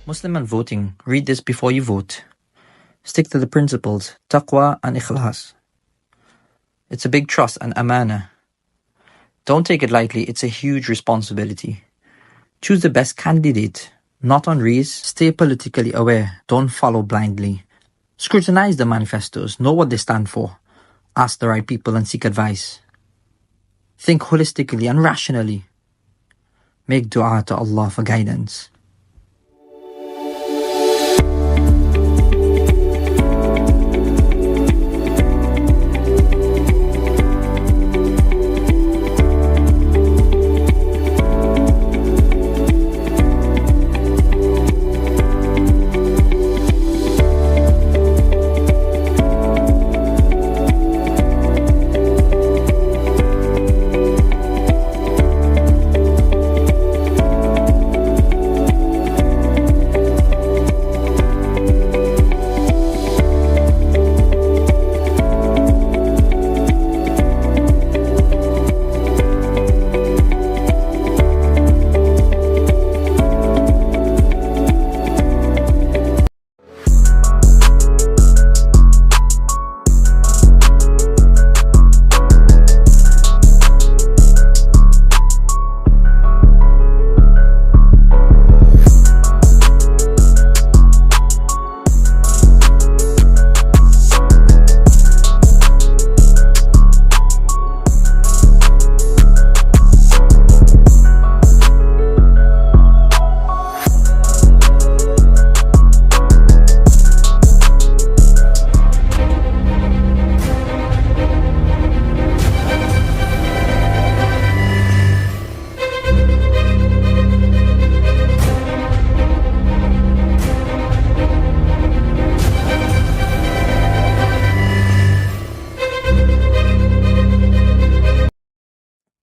Muslim and voting, read this before you vote. Stick to the principles, taqwa and ikhlas. It's a big trust and amana. Don't take it lightly, it's a huge responsibility. Choose the best candidate, not on rees. Stay politically aware, don't follow blindly. Scrutinize the manifestos, know what they stand for. Ask the right people and seek advice. Think holistically and rationally. Make dua to Allah for guidance.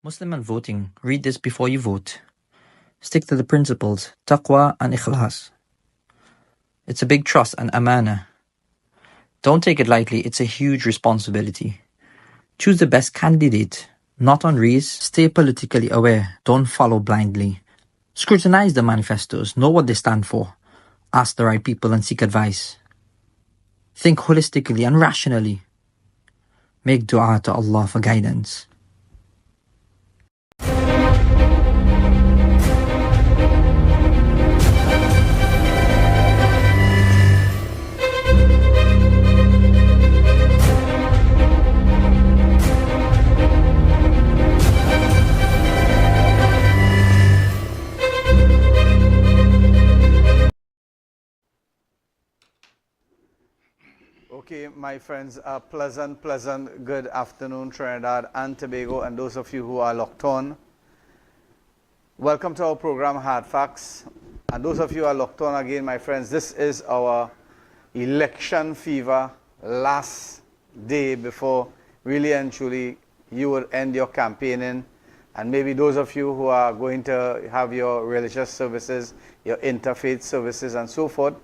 Muslim and voting, read this before you vote. Stick to the principles, taqwa and ikhlas. It's a big trust and amana. Don't take it lightly, it's a huge responsibility. Choose the best candidate, not on rees. Stay politically aware, don't follow blindly. Scrutinize the manifestos, know what they stand for. Ask the right people and seek advice. Think holistically and rationally. Make dua to Allah for guidance. Okay, my friends, a pleasant good afternoon, Trinidad and Tobago, and those of you who are locked on. Welcome to our program, Hardfacts. And those of you who are locked on again, my friends, this is our election fever last day before really and truly you will end your campaigning. And maybe those of you who are going to have your religious services, your interfaith services, and so forth,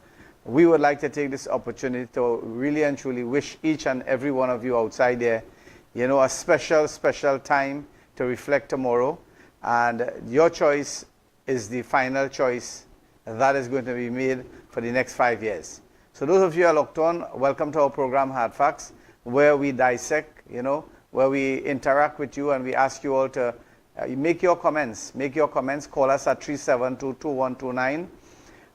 we would like to take this opportunity to really and truly wish each and every one of you outside there, you know, a special time to reflect tomorrow. And your choice is the final choice that is going to be made for the next 5 years. So those of you who are locked on, welcome to our program, Hardfacts, where we dissect, you know, where we interact with you and we ask you all to make your comments. Call us at 372-2129.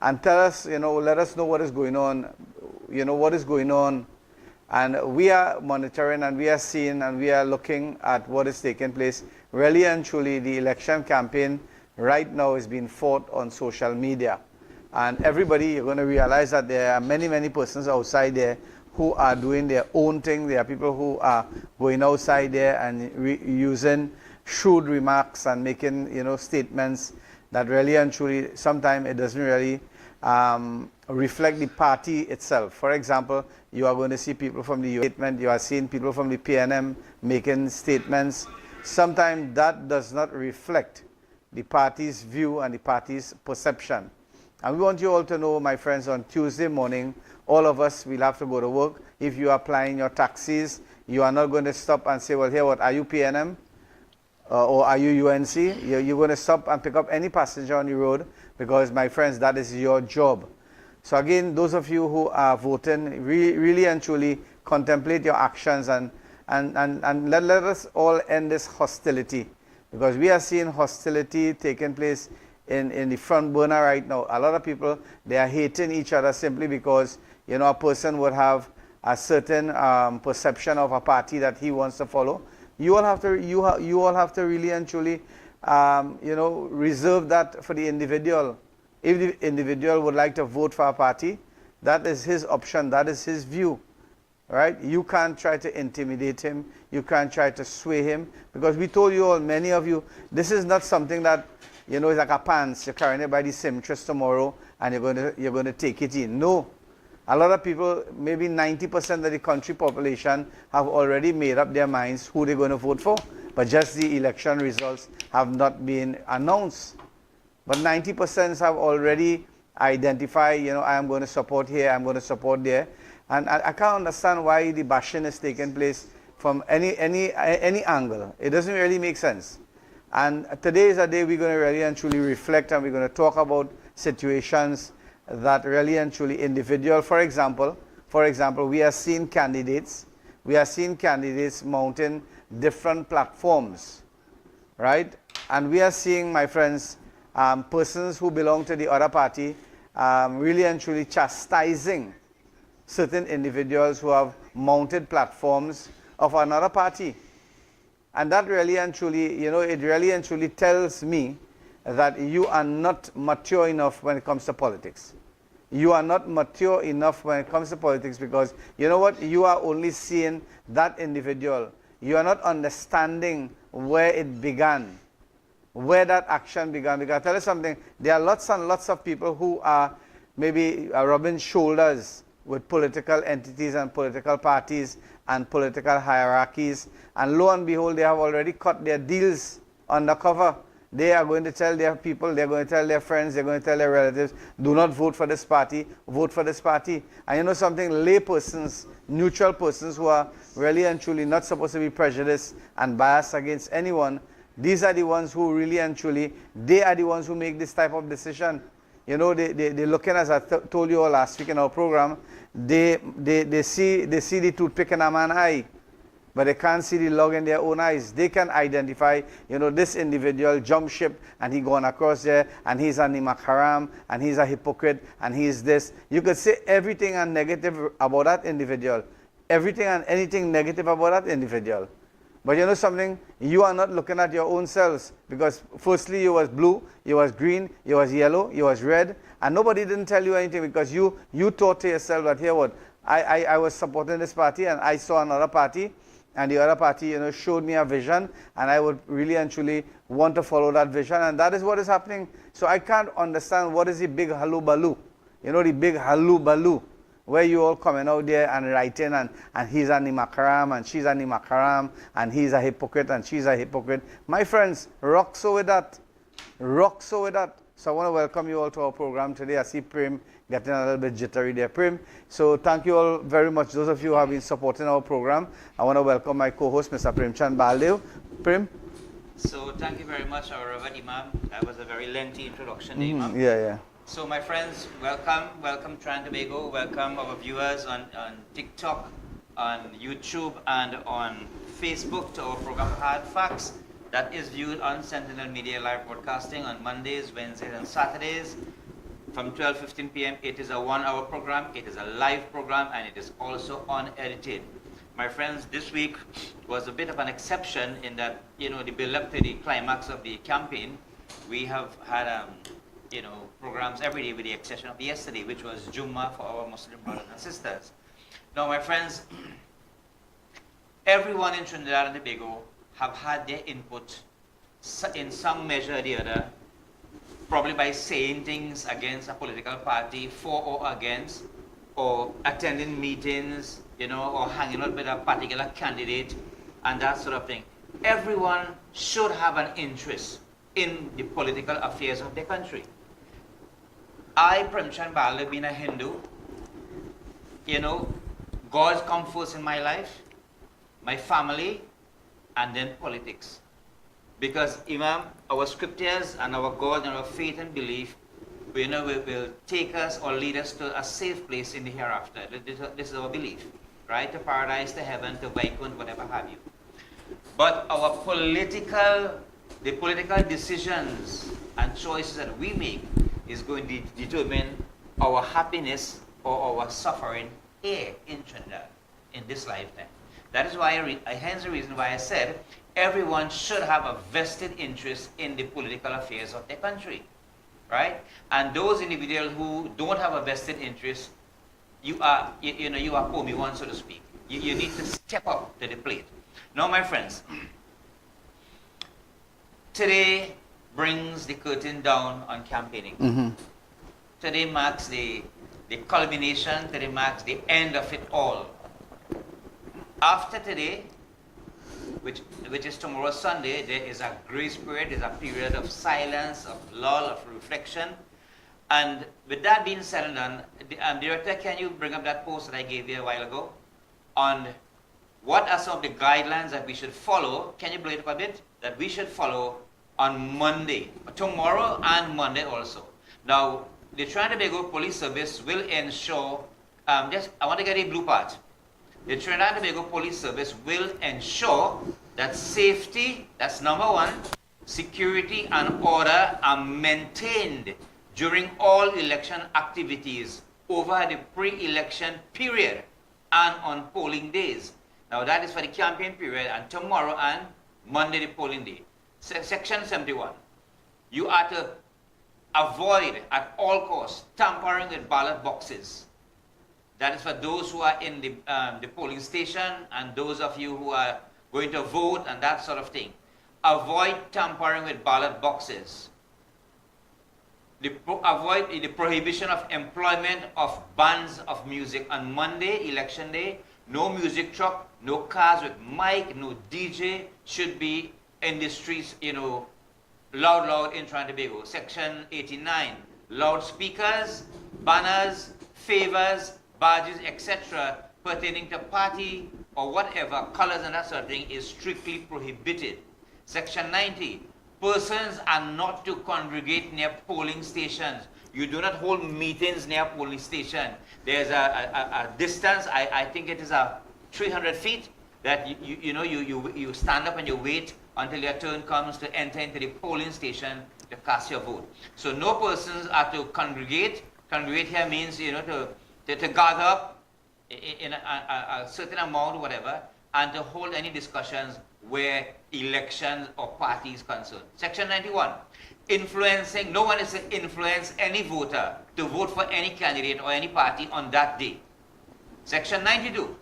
And tell us, you know, let us know what is going on, And we are monitoring and we are seeing and we are looking at what is taking place. Really and truly, the election campaign right now is being fought on social media. And everybody, you're going to realize that there are many persons outside there who are doing their own thing. There are people who are going outside there and using shrewd remarks and making, you know, statements that really and truly, sometimes it doesn't really reflect the party itself. For example, you are going to see people from the US statement, you are seeing people from the PNM making statements. Sometimes that does not reflect the party's view and the party's perception. And we want you all to know, my friends, on Tuesday morning, all of us will have to go to work. If you are applying your taxis, you are not going to stop and say, well, here, what, are you PNM? Or are you UNC? You're going to stop and pick up any passenger on the road because, my friends, that is your job. So again, those of you who are voting, really and truly contemplate your actions, and let us all end this hostility, because we are seeing hostility taking place in the front burner right now. A lot of people, they are hating each other simply because, a person would have a certain perception of a party that he wants to follow. You all have to really and truly reserve that for the individual. If the individual would like to vote for a party, that is his option, that is his view, right? You can't try to intimidate him, you can't try to sway him, because we told you all, many of you, this is not something that, is like a pants, you're carrying it by the seamstress tomorrow and you're going to take it in. No. A lot of people, maybe 90% of the country population, have already made up their minds who they're going to vote for, but just the election results have not been announced. But 90% have already identified, I am going to support here, I'm going to support there. And I can't understand why the bashing is taking place from any angle. It doesn't really make sense. And today is a day we're going to really and truly reflect, and we're going to talk about situations that really and truly individual. For example, we are seeing candidates mounting different platforms, right? And we are seeing, my friends, persons who belong to the other party really and truly chastising certain individuals who have mounted platforms of another party. And that really and truly, it really and truly tells me that you are not mature enough when it comes to politics. You are not mature enough when it comes to politics, because you know what? You are only seeing that individual. You are not understanding where it began, where that action began. Because I'll tell you something, there are lots and lots of people who are maybe rubbing shoulders with political entities and political parties and political hierarchies, and lo and behold, they have already cut their deals undercover. They are going to tell their people, they're going to tell their friends, they're going to tell their relatives, do not vote for this party, vote for this party. And you know something, lay persons, neutral persons who are really and truly not supposed to be prejudiced and biased against anyone, these are the ones who really and truly, they are the ones who make this type of decision. They're looking, as I told you all last week in our program, they see the toothpick in a man's eye, but they can't see the log in their own eyes. They can identify, this individual jumped ship and he gone across there, and he's an imakaram, and he's a hypocrite, and he's this. You could say everything and negative about that individual. Everything and anything negative about that individual. But you know something? You are not looking at your own selves, because firstly you was blue, you was green, you was yellow, you was red, and nobody didn't tell you anything, because you thought to yourself that, here what, I was supporting this party and I saw another party, and the other party showed me a vision, and I would really and truly want to follow that vision, and that is what is happening. So I can't understand what is the big halubalu, the big halubalu, where you all coming out there and writing, and he's an imakaram, and she's an imakaram, and he's a hypocrite, and she's a hypocrite. My friends, rock so with that. Rock so with that. So I want to welcome you all to our program today. I see Prim getting a little bit jittery there. Prim, so thank you all very much, those of you who have been supporting our program. I want to welcome my co-host, Mr. Premchand Baldev. Prim? So thank you very much, our Reverend Imam. That was a very lengthy introduction, Imam. Yeah. So my friends, welcome Trinidad and Tobago, welcome our viewers on TikTok, on YouTube, and on Facebook to our program Hardfacts. That is viewed on Sentinel Media Live Broadcasting on Mondays, Wednesdays, and Saturdays from 12:15 p.m. It is a 1-hour program, it is a live program, and it is also unedited. My friends, this week was a bit of an exception in that, the build-up to the climax of the campaign, we have had programs every day with the exception of yesterday, which was Jummah for our Muslim brothers and sisters. Now, my friends, everyone in Trinidad and Tobago have had their input in some measure or the other, probably by saying things against a political party, for or against, or attending meetings, or hanging out with a particular candidate, and that sort of thing. Everyone should have an interest in the political affairs of their country. I, Premchand Baldev, being a Hindu, God's come first in my life, my family, and then politics. Because Imam, our scriptures and our God and our faith and belief will take us or lead us to a safe place in the hereafter. This is our belief, right? To paradise, to heaven, to Vaikunt, whatever have you. But our political decisions and choices that we make is going to determine our happiness or our suffering here in Trinidad in this lifetime. That is why, hence the reason why I said everyone should have a vested interest in the political affairs of their country, right? And those individuals who don't have a vested interest, you are poor me one, so to speak. You need to step up to the plate. Now, my friends, today brings the curtain down on campaigning. Mm-hmm. Today marks the culmination, today marks the end of it all. After today, which is tomorrow Sunday, there is a grace period, there's a period of silence, of lull, of reflection. And with that being said and done, Director, can you bring up that post that I gave you a while ago on what are some of the guidelines that we should follow? Can you blow it up a bit? That we should follow on Monday, tomorrow and Monday also. Now, the Trinidad and Tobago Police Service will ensure, I want to get a blue part. The Trinidad and Tobago Police Service will ensure that safety, that's number one, security and order are maintained during all election activities over the pre-election period and on polling days. Now that is for the campaign period, and tomorrow and Monday the polling day. Section 71. You are to avoid at all costs tampering with ballot boxes. That is for those who are in the polling station and those of you who are going to vote and that sort of thing. Avoid tampering with ballot boxes. Avoid the prohibition of employment of bands of music on Monday, election day. No music truck, no cars with mic, no DJ should be in the streets, loud in Trinidad and Tobago. Section 89, loudspeakers, banners, favors, badges, etc. pertaining to party or whatever, colors and that sort of thing is strictly prohibited. Section 90, persons are not to congregate near polling stations. You do not hold meetings near polling station. There's a distance, I think it is 300 feet, that you stand up and you wait until your turn comes to enter into the polling station to cast your vote. So no persons are to congregate. Congregate here means to gather up in a certain amount or whatever, and to hold any discussions where elections or parties concerned. Section 91, influencing, no one is to influence any voter to vote for any candidate or any party on that day. Section 92,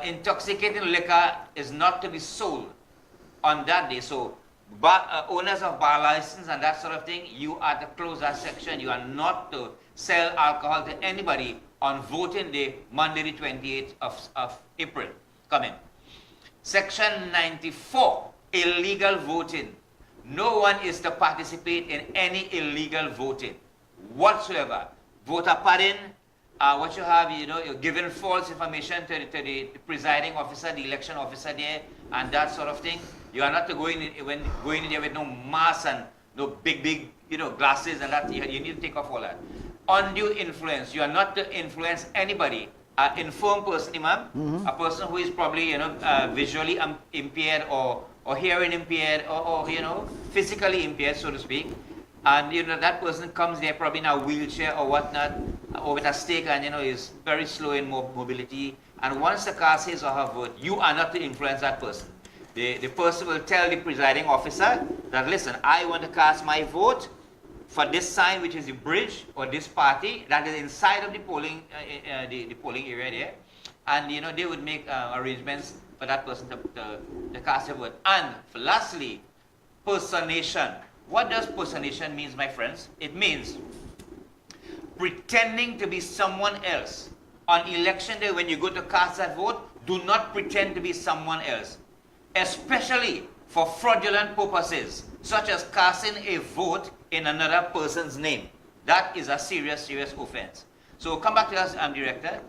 intoxicating liquor is not to be sold on that day. So owners of bar license and that sort of thing, you are to close that section. You are not to sell alcohol to anybody on voting day, Monday the 28th of April coming. Section 94, illegal voting. No one is to participate in any illegal voting whatsoever. Voter padding, what you have, you're giving false information to the presiding officer, the election officer there, and that sort of thing. You are not to go in there with no mask and no big glasses and that. You need to take off all that. Undue influence. You are not to influence anybody. An infirm person, Imam, a person who is probably visually impaired or hearing impaired or physically impaired, so to speak, and that person comes there probably in a wheelchair or whatnot, or with a stick, and is very slow in mobility. And once the cast his or her vote, you are not to influence that person. The person will tell the presiding officer that, listen, I want to cast my vote for this sign, which is the bridge, or this party that is inside of the polling area there, and they would make arrangements for that person to cast a vote. And lastly, personation. What does personation mean, my friends? It means pretending to be someone else. On election day, when you go to cast that vote, do not pretend to be someone else, especially for fraudulent purposes, such as casting a vote in another person's name. That is a serious offense. So come back to us, Director.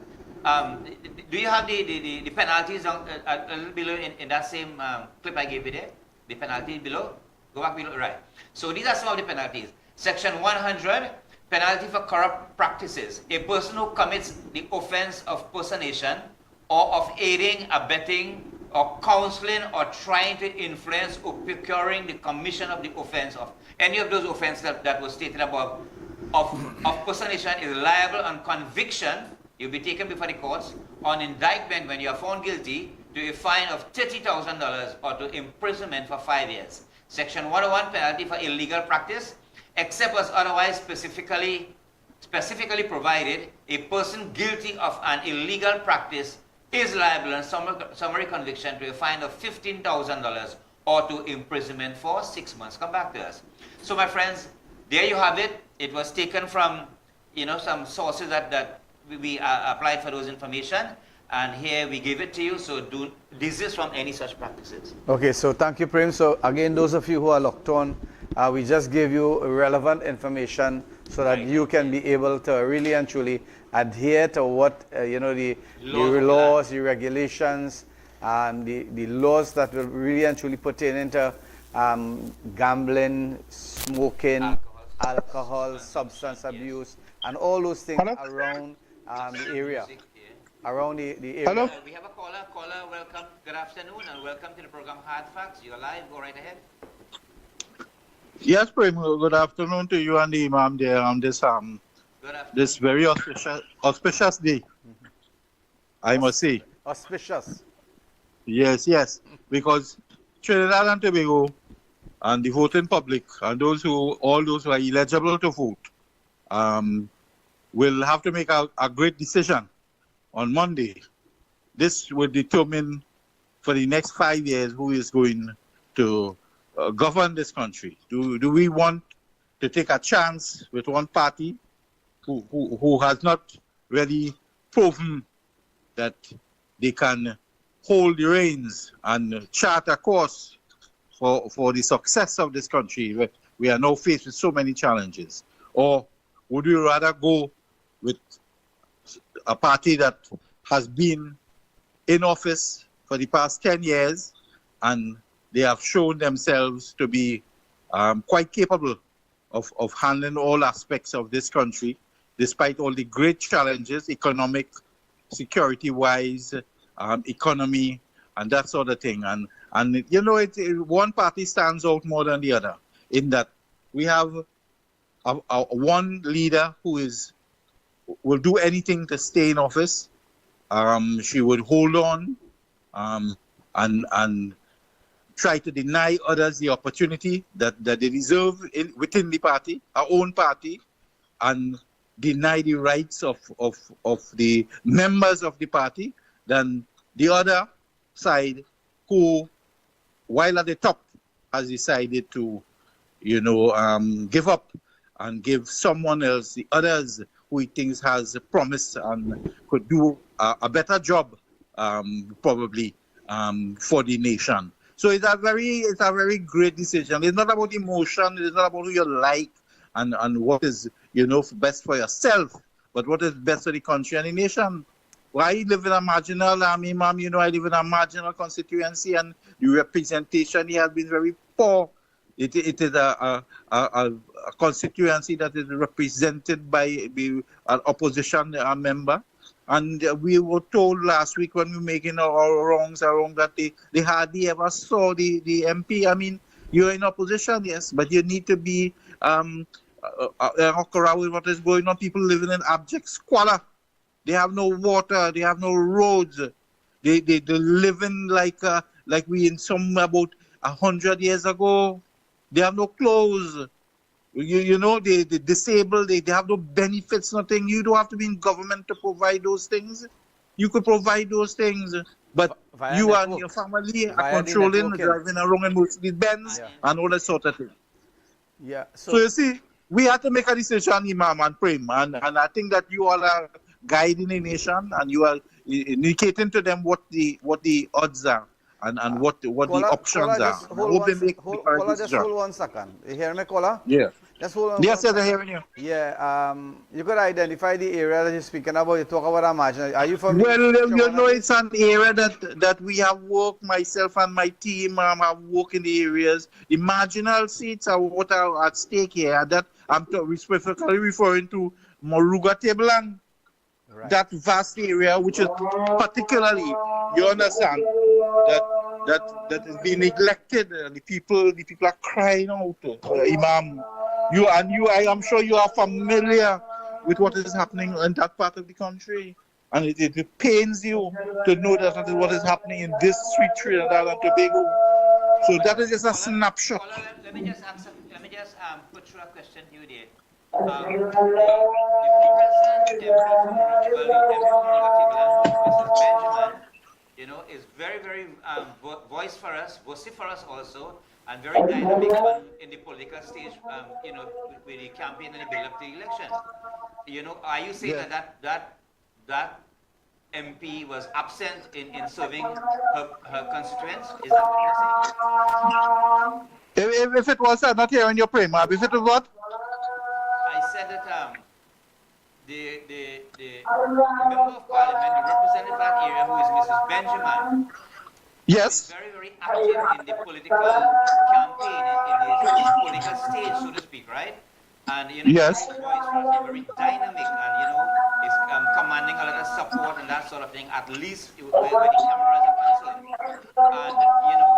Do you have the penalties a little below in that same clip I gave you there? The penalty below? Go back below, right. So these are some of the penalties. Section 100, penalty for corrupt practices. A person who commits the offense of personation or of aiding, abetting, or counseling or trying to influence or procuring the commission of the offense of any of those offenses that was stated above of personation is liable on conviction. You'll be taken before the courts on indictment when you are found guilty to a fine of $30,000 or to imprisonment for 5 years. Section 101, penalty for illegal practice, except as otherwise specifically provided, a person guilty of an illegal practice is liable on summary conviction to a fine of $15,000 or to imprisonment for 6 months. Come back to us. So my friends, there you have it. It was taken from, some sources that we applied for those information, and here we give it to you. So desist from any such practices. Okay, so thank you, Prem. So again, those of you who are locked on, we just gave you relevant information so that you can be able to really and truly adhere to what the laws, the regulations, and the laws that will really and truly pertain into gambling, smoking, alcohol, substance abuse, and all those things around the area. Around the area. Hello? We have a caller. Caller, welcome. Good afternoon, and welcome to the program Hardfacts. You're live. Go right ahead. Yes, Prem. Good afternoon to you and the Imam there on this very auspicious day. I must say. Auspicious. Yes. Because Trinidad and Tobago and the voting public and all those who are eligible to vote will have to make a great decision on Monday. This will determine for the next 5 years who is going to govern this country. Do we want to take a chance with one party who has not really proven that they can hold the reins and chart a course for the success of this country? We are now faced with so many challenges. Or would we rather go with a party that has been in office for the past 10 years and they have shown themselves to be quite capable of handling all aspects of this country, despite all the great challenges, economic, security-wise, economy, and that sort of thing. And one party stands out more than the other in that we have one leader who will do anything to stay in office. She would hold on and try to deny others the opportunity that they deserve within the party, our own party, and deny the rights of the members of the party. Then the other side, who, while at the top, has decided to, give up and give someone else, the others who he thinks has promised and could do a better job, probably, for the nation. So it's a very great decision. It's not about emotion. It's not about who you like and what is, best for yourself, but what is best for the country and the nation. Well, I live in a marginal, Imam, I live in a marginal constituency, and the representation here has been very poor. It is a constituency that is represented by an opposition member. And we were told last week when we were making our wrongs around that they hardly ever saw the MP. I mean, you're in opposition, yes, but you need to be walk around with what is going on. People living in abject squalor. They have no water. They have no roads. They living like we in some about 100 years ago. They have no clothes. They disabled, they have no benefits, nothing. You don't have to be in government to provide those things. You could provide those things, but you and your family are controlling, driving around in Mercedes Benz and all that sort of thing. Yeah. So you see, we have to make a decision, Imam and Prem, and I think that you all are guiding the nation and you are indicating to them what the odds are. And what the options are. Just hold 1 second. You hear me, Kola? Yeah. Just hold on. Yes, I'm hearing you. Yeah. You could identify the area that you're speaking about. You talk about a margin. Are you familiar? Well, it's an area that we have worked, myself and my team have worked in the areas. The marginal seats are what are at stake here. I'm specifically referring to Moruga Tableland. Right. That vast area, which is particularly, you understand, that is being neglected. The people are crying out. Imam, I am sure you are familiar with what is happening in that part of the country, and it pains you to know that is what is happening in this sweet Trinidad and Tobago. So that is just a snapshot. Let me just put through a question to you there. The present MP from Mrs. Benjamin, you know, is very, very vociferous also, and very dynamic in the political stage, you know, with the campaign and the build-up to the election. You know, are you saying that MP was absent in serving her constituents? Is that what you're saying? If it was not here in your prima, if it was what? I said that the member of parliament, the representative of that area, who is Mrs. Benjamin, Yes. is very, very active in the political campaign, in the political stage, so to speak, right? And you know, Yes. his voice was very dynamic, and you know, is commanding a lot of support and that sort of thing. At least where the cameras are concerned. And you know,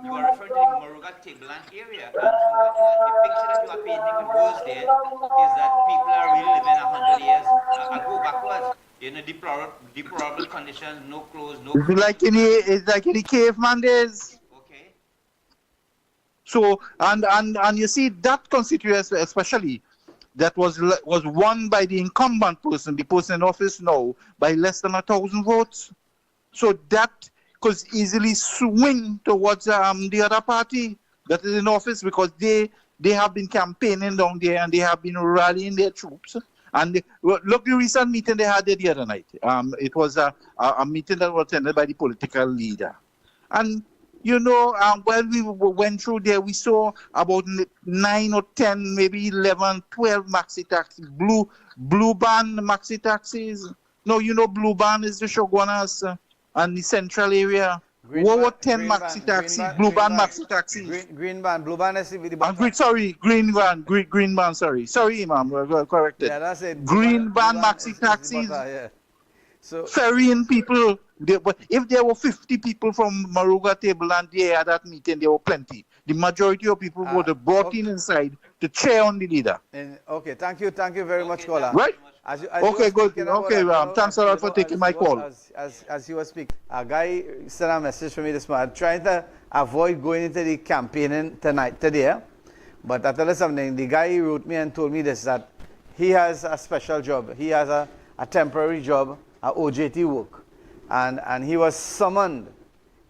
you are referring to the Moruga Tableland area, and from what the picture that you are painting with words there is that people are really living 100 years ago backwards. You know, deplorable conditions, no clothes, no. It's like any caveman days. Okay. So and you see that constituency especially that was won by the incumbent person, the person in office now, by less than 1,000 votes. So that could easily swing towards the other party that is in office, because they have been campaigning down there and they have been rallying their troops. And look, the recent meeting they had there the other night. It was a meeting that was attended by the political leader. And, you know, while we went through there, we saw about 9 or 10, maybe 11, 12 maxi taxis, blue band maxi taxis. No, you know, blue band is the Shogunas and the central area. What were 10 maxi taxis, blue band maxi taxis? Green band, blue band is with the band. Green band, sorry, Imam, corrected. Yeah, that's it. Green band maxi taxis. Yeah. So ferrying people. If there were 50 people from Moruga Tableland there at that meeting, there were plenty. The majority of people were brought in inside to cheer on the leader. Okay, thank you very much, Kola. Right? Okay, good. Okay, thanks a lot for taking my call. As you were speaking, a guy sent a message for me this morning. I'm trying to avoid going into the campaigning today. But I tell you something, the guy wrote me and told me this, that he has a special job. He has a temporary job, a OJT work. And he was summoned.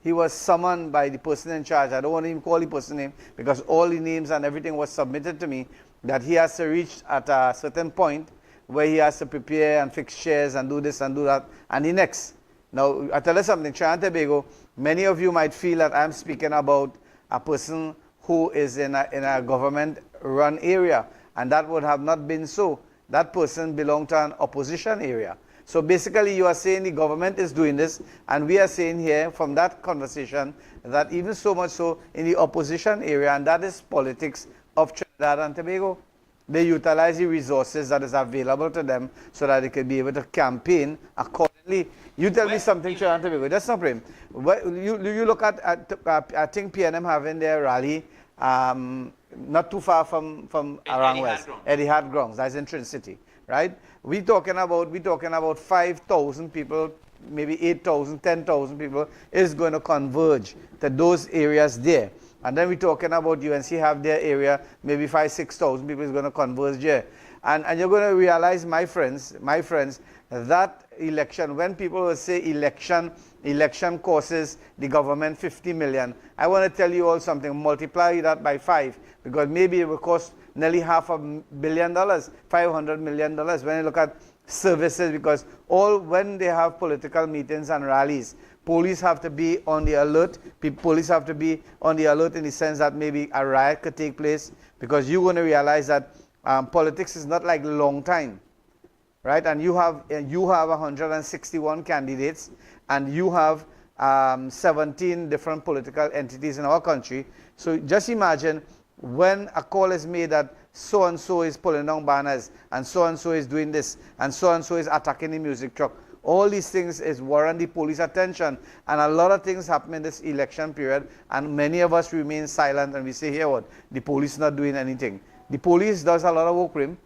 He was summoned by the person in charge. I don't want to even call the person name, because all the names and everything was submitted to me, that he has to reach at a certain point where he has to prepare and fix chairs and do this and do that, and the next. Now, I tell you something, Trinidad and Tobago, many of you might feel that I'm speaking about a person who is in a government-run area, and that would have not been so. That person belonged to an opposition area. So basically, you are saying the government is doing this, and we are saying here from that conversation that even so much so in the opposition area, and that is politics of Trinidad and Tobago. They utilize the resources that is available to them so that they can be able to campaign accordingly. You tell me something, Trinidad and Tobago. That's no problem. You look at I think PNM having their rally not too far from around West. Etihad Grounds. That's in Trin City, right? We're talking about 5,000 people, maybe 8,000, 10,000 people is going to converge to those areas there. And then we're talking about UNC have their area, maybe 5,000, 6,000 people is going to converge there. And you're going to realize, my friends, that election, when people will say election costs the government 50 million, I want to tell you all something, multiply that by 5, because maybe it will cost nearly $500 million, $500 million when you look at services, because when they have political meetings and rallies, police have to be on the alert. Police have to be on the alert in the sense that maybe a riot could take place, because you're going to realize that politics is not like a long time, right? And you have 161 candidates, and you have 17 different political entities in our country. So just imagine when a call is made that so-and-so is pulling down banners, and so-and-so is doing this, and so-and-so is attacking the music truck. All these things is warrant the police attention, and a lot of things happen in this election period, and many of us remain silent, and we say, here what, the police not doing anything. The police does a lot of work, Prim.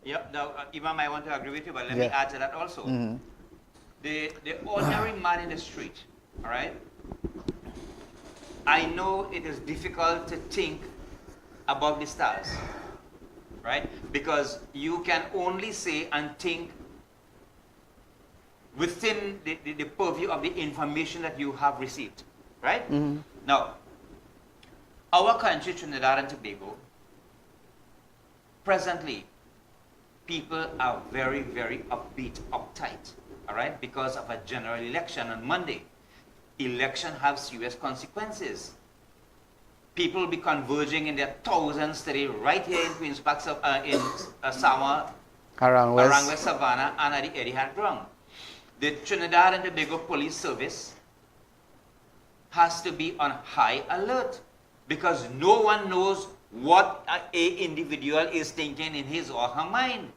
Yep, now, Imam, I want to agree with you, but let me add to that also. The ordinary man in the street, all right? I know it is difficult to think above the stars, right? Because you can only say and think within the purview of the information that you have received, right? Now, our country, Trinidad and Tobago, presently, people are very, very upbeat, uptight, all right, because of a general election on Monday. Election have serious consequences. People will be converging in their thousands today, right here in Queen's Park, in Sama, around West Savannah, and at the Etihad ground. The Trinidad and Tobago Police Service has to be on high alert because no one knows what a individual is thinking in his or her mind.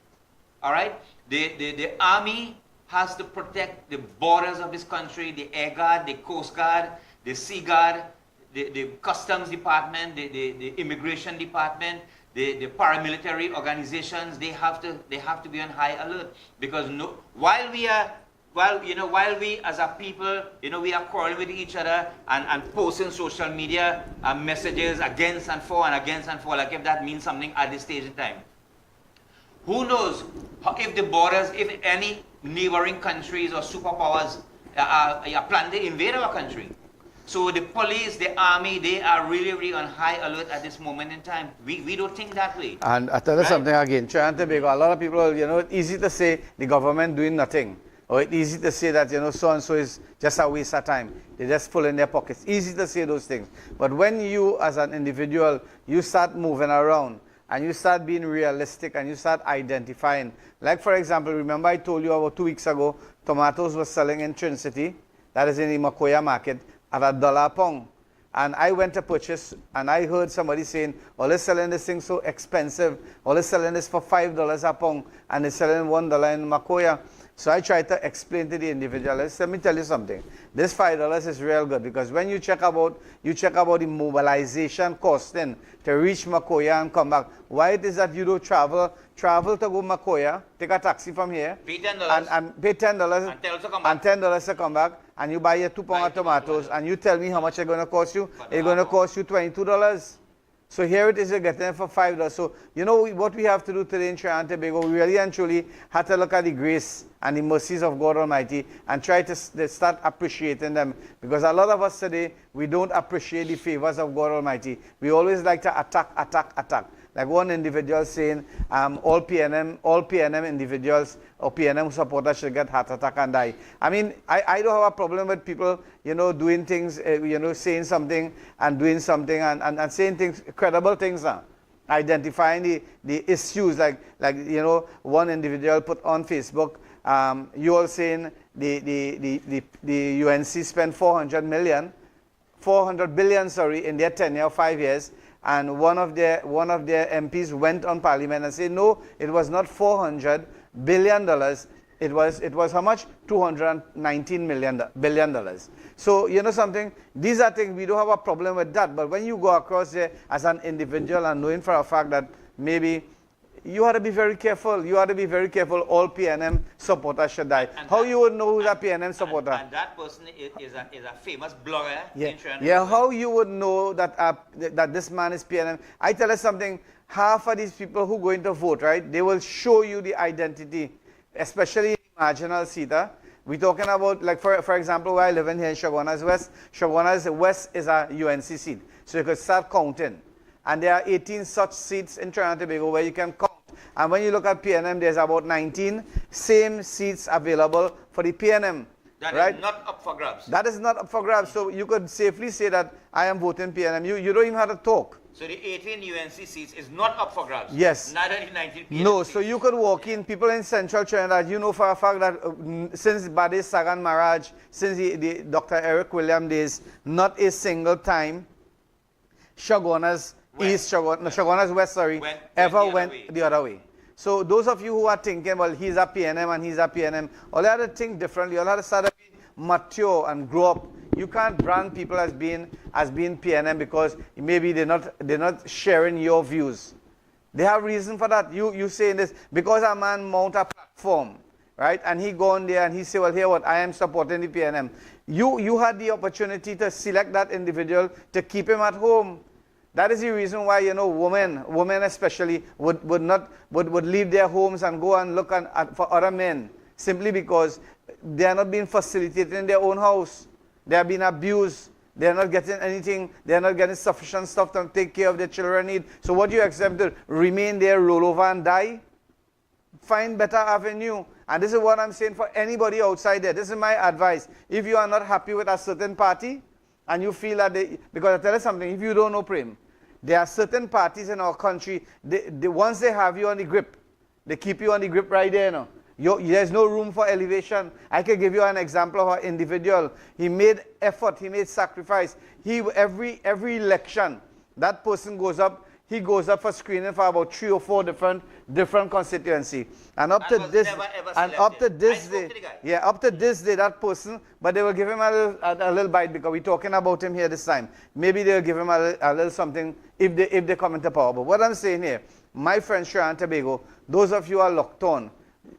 All right? The army has to protect the borders of this country, the Air Guard, the Coast Guard, the Sea Guard, the Customs Department, the Immigration Department, the paramilitary organizations. They have to be on high alert because while we as a people, we are quarreling with each other and posting social media messages against and for, like if that means something at this stage in time. Who knows if the borders, if any neighboring countries or superpowers are planning to invade our country. So the police, the army, they are really, really on high alert at this moment in time. We don't think that way. And I tell you something again, Trinidad and Tobago, a lot of people, it's easy to say the government doing nothing. Or it's easy to say that, so-and-so is just a waste of time. They just full in their pockets. Easy to say those things. But when you, as an individual, you start moving around, and you start being realistic, and you start identifying. Like, for example, remember I told you about 2 weeks ago, tomatoes were selling in Trin City, that is in the Makoya market, at $1 a pound. And I went to purchase, and I heard somebody saying, oh, they're selling this thing so expensive, or they're selling this for $5 a pound, and they're selling $1 in Makoya. So I tried to explain to the individual, let me tell you something. This $5 is real good because when you check about the mobilization costing to reach Makoya and come back, why it is that you don't travel to go Makoya, take a taxi from here, pay $10 and pay $10 and $10 to come back, and you buy your 2 pounds of tomatoes, and you tell me how much it's going to cost you. It's going to cost you $22. So here it is, you're getting it for $5. So, what we have to do today in Trinidad and Tobago, we really and truly have to look at the grace and the mercies of God Almighty and try to start appreciating them. Because a lot of us today, we don't appreciate the favors of God Almighty. We always like to attack. Like one individual saying, all PNM individuals or PNM supporters should get heart attack and die. I mean, I don't have a problem with people, doing things, saying something and doing something and saying things, credible things now. Identifying the issues, like one individual put on Facebook, you all saying the UNC spent 400 billion, in their tenure of 5 years. And one of their MPs went on Parliament and said, no, it was not $400 billion. It was how much? $219 billion. So, something, these are things, we don't have a problem with that. But when you go across there as an individual and knowing for a fact that maybe you have to be very careful. You have to be very careful. All PNM supporters should die. How you would know who's a PNM supporter? And that person is a famous blogger. Yeah. How you would know that that this man is PNM? I tell you something. Half of these people who are going to vote, right? They will show you the identity, especially in marginal seater. We're talking about, like for example, where I live in here in Shoguana's West. Shoguana's West is a UNC seat, so you could start counting. And there are 18 such seats in Trinidad and Tobago where you can count. And when you look at PNM, there's about 19 same seats available for the PNM. That right? is not up for grabs. That is not up for grabs. So you could safely say that I am voting PNM. You don't even have to talk. So the 18 UNC seats is not up for grabs? Yes. Neither the 19 PNM No, seats. so you could walk in, people in Central Trinidad, for a fact that since Bade Sagan Maraj, since the Dr. Eric William days, not a single time Shoguana's West. Chaguanas West, sorry, Went ever the other went way. the other way. So those of you who are thinking, well, he's a PNM and he's a PNM, all you have to think differently. All you have to start to be mature and grow up. You can't brand people as being PNM because maybe they're not sharing your views. They have reason for that. You saying this because a man mount a platform, right? And he go on there and he say, well, here what I am supporting the PNM. You had the opportunity to select that individual to keep him at home. That is the reason why, you know, women especially would leave their homes and go and look for other men simply because they are not being facilitated in their own house. They are being abused. They are not getting anything. They are not getting sufficient stuff to take care of their children need. So what do you expect to remain there, roll over and die? Find better avenue. And this is what I'm saying for anybody outside there. This is my advice. If you are not happy with a certain party and you feel that because I tell you something, if you don't know Prem, there are certain parties in our country, once they have you on the grip, they keep you on the grip right there. No? There's no room for elevation. I can give you an example of an individual. He made effort, he made sacrifice. Every election, that person goes up, he goes up for screening for about 3 or 4 different constituency. And up to this day, that person, but they will give him a little bite because we're talking about him here this time. Maybe they'll give him a little something if they come into power. But what I'm saying here, my friend Trinidad and Tobago, those of you are locked on.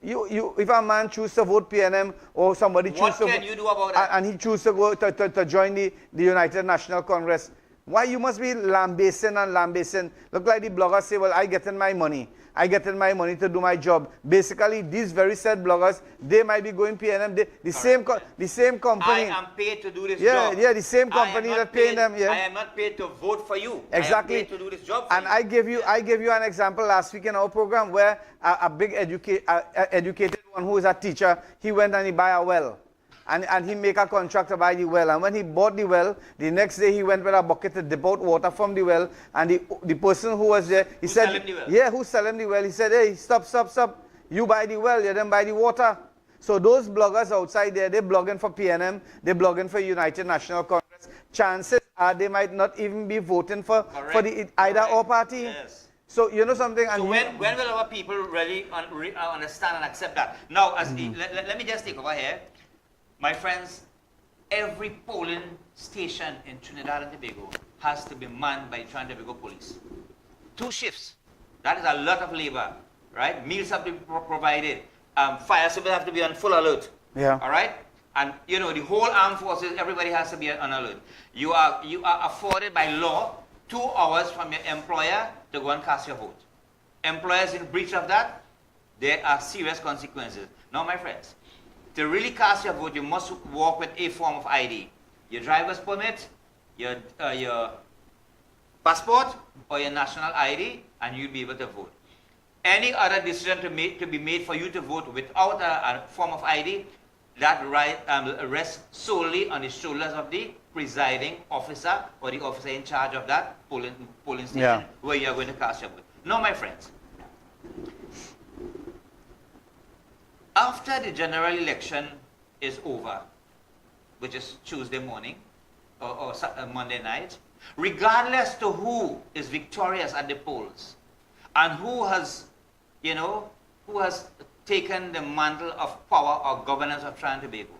If a man chooses to vote PNM or somebody chooses to, what can you do about that? And he chooses to go to join the United National Congress, why you must be lambasting? Look like the bloggers say, well, I getting my money. I getting my money to do my job. Basically, these very said bloggers, they might be going PNM. The same company. I am paid to do this job. Yeah, the same I company that paying them. Yeah. I am not paid to vote for you. Exactly. I am paid to do this job for and you. I gave you an example last week in our program where a big educated one who is a teacher, he went and he buy a well. And he make a contract to buy the well. And when he bought the well, the next day he went with a bucket to dip out water from the well. And the person who was there, he said, who's selling the well? He said, hey, stop. You buy the well, you then buy the water. So those bloggers outside there, they're blogging for PNM, they're blogging for United National Congress. Chances are they might not even be voting for either or party. Yes. So you know something? So when will our people really understand and accept that? Now, let me just take over here. My friends, every polling station in Trinidad and Tobago has to be manned by the Trinidad and Tobago police. 2 shifts. That is a lot of labor, right? Meals have to be provided. Fire service have to be on full alert. Yeah. All right? And, you know, the whole armed forces, everybody has to be on alert. You are afforded by law 2 hours from your employer to go and cast your vote. Employers in breach of that, there are serious consequences. Now, my friends, to really cast your vote, you must walk with a form of ID. Your driver's permit, your passport, or your national ID, and you'll be able to vote. Any other decision to be made for you to vote without a form of ID, that right rests solely on the shoulders of the presiding officer or the officer in charge of that polling station where you are going to cast your vote. Now, my friends, after the general election is over, which is Tuesday morning or Monday night, regardless to who is victorious at the polls and who has taken the mantle of power or governance of Trinidad and Tobago,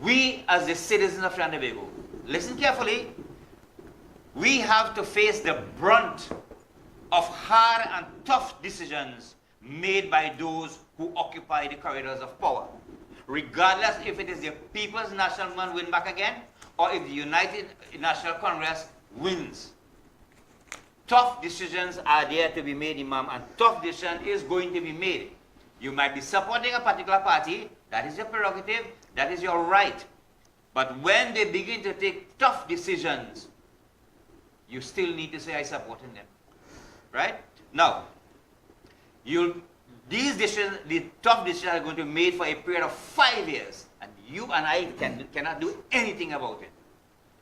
we as the citizens of Trinidad and Tobago, listen carefully, we have to face the brunt of hard and tough decisions made by those who occupy the corridors of power. Regardless if it is the People's National Movement win back again, or if the United National Congress wins. Tough decisions are there to be made, Imam, and tough decision is going to be made. You might be supporting a particular party, that is your prerogative, that is your right. But when they begin to take tough decisions, you still need to say, I support them. Right? Now, these decisions, the tough decisions are going to be made for a period of 5 years, and you and I cannot do anything about it,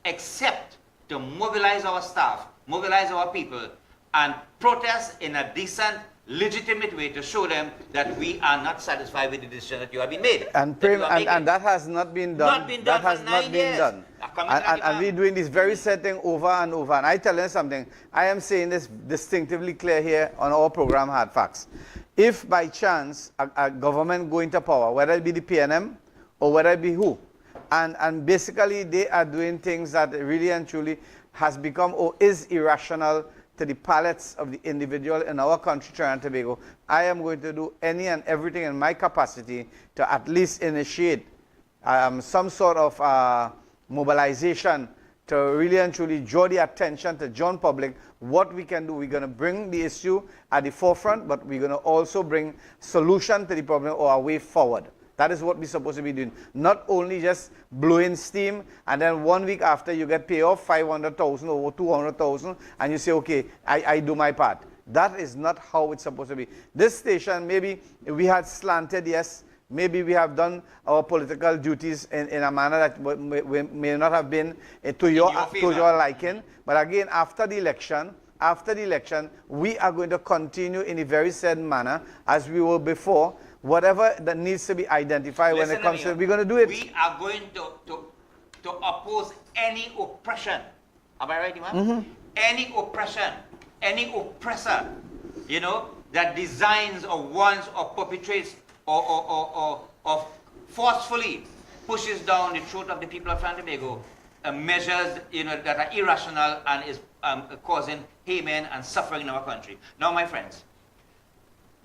except to mobilize our staff, mobilize our people, and protest in a decent, legitimate way to show them that we are not satisfied with the decision that you have been made. And that has not been done. That has not been done. And we're doing this very same thing over and over. And I tell you something, I am saying this distinctively clear here on our program Hard Facts. If by chance a government go into power, whether it be the PNM or whether it be who, and basically they are doing things that really and truly has become or is irrational to the palates of the individual in our country, Trinidad and Tobago, I am going to do any and everything in my capacity to at least initiate some sort of mobilization to really and truly draw the attention to John public what we can do. We're going to bring the issue at the forefront, but we're going to also bring solution to the problem or a way forward. That is what we're supposed to be doing. Not only just blowing steam, and then 1 week after you get paid off 500,000 or 200,000, and you say, okay, I do my part. That is not how it's supposed to be. This station, maybe we had slanted, yes. Maybe we have done our political duties in a manner that may not have been to your liking. But again, after the election, we are going to continue in a very same manner as we were before. Whatever that needs to be identified when it comes to, we're going to do it. We are going to oppose any oppression. Am I right, Imam? Any oppression, any oppressor, you know, that designs or wants or perpetrates or forcefully pushes down the throat of the people of Trinidad and Tobago, measures, you know, that are irrational and is causing payment and suffering in our country. Now, my friends,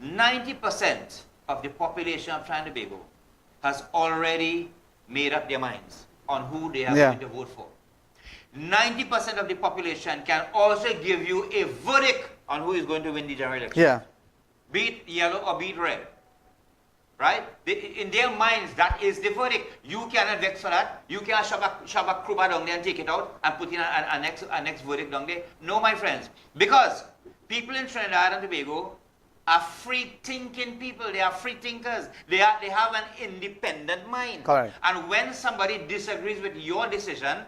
90% of the population of Trinidad and Tobago has already made up their minds on who they are going to vote for. 90% of the population can also give you a verdict on who is going to win the general election. Yeah. Be it yellow or be it red. Right? In their minds, that is the verdict. You cannot vex for that. You cannot shove a crowbar down there and take it out and put in a next verdict down there. No, my friends. Because people in Trinidad and Tobago are free-thinking people. They are free thinkers. They have an independent mind. Correct. And when somebody disagrees with your decision,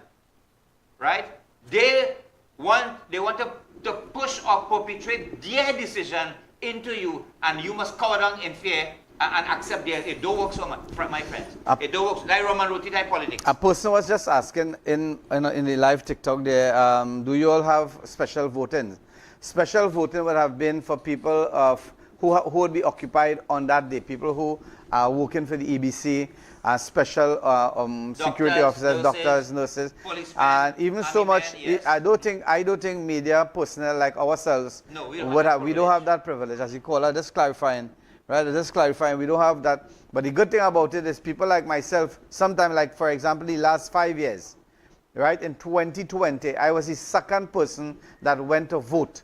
right, they want to push or perpetrate their decision into you, and you must cower down in fear and accept it don't work so much, my friends. It don't work. Like Roman Roti type politics. A person was just asking in the live TikTok there, do you all have special voting? Special voting would have been for people who would be occupied on that day. People who are working for the EBC, special security officers, doctors, nurses, and even so much. Yes. I don't think media personnel like ourselves we don't have that privilege, as you call it. Just clarifying. Right, just clarifying, we don't have that. But the good thing about it is people like myself, sometimes like, for example, the last 5 years, right, in 2020, I was the second person that went to vote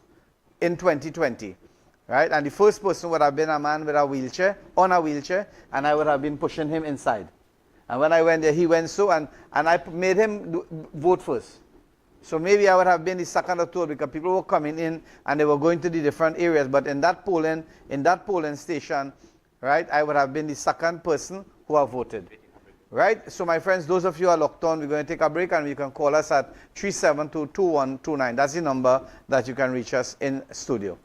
in 2020, right? And the first person would have been a man with a wheelchair, on a wheelchair, and I would have been pushing him inside. And when I went there, he went so, and I made him vote first. So maybe I would have been the second or third because people were coming in and they were going to the different areas. But in that polling station, right, I would have been the second person who have voted. Right? So my friends, those of you who are locked on, we're going to take a break and you can call us at 372-2129. That's the number that you can reach us in studio.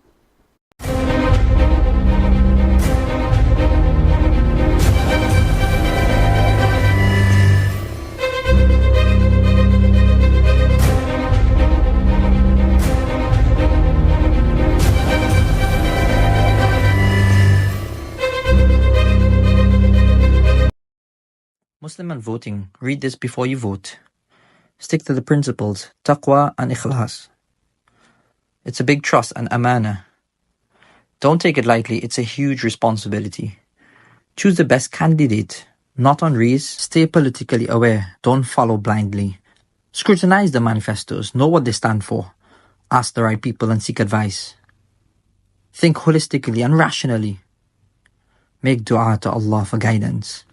Muslim and voting, read this before you vote. Stick to the principles, taqwa and ikhlas. It's a big trust and amana. Don't take it lightly, it's a huge responsibility. Choose the best candidate, not on rees. Stay politically aware, don't follow blindly. Scrutinize the manifestos, know what they stand for. Ask the right people and seek advice. Think holistically and rationally. Make dua to Allah for guidance.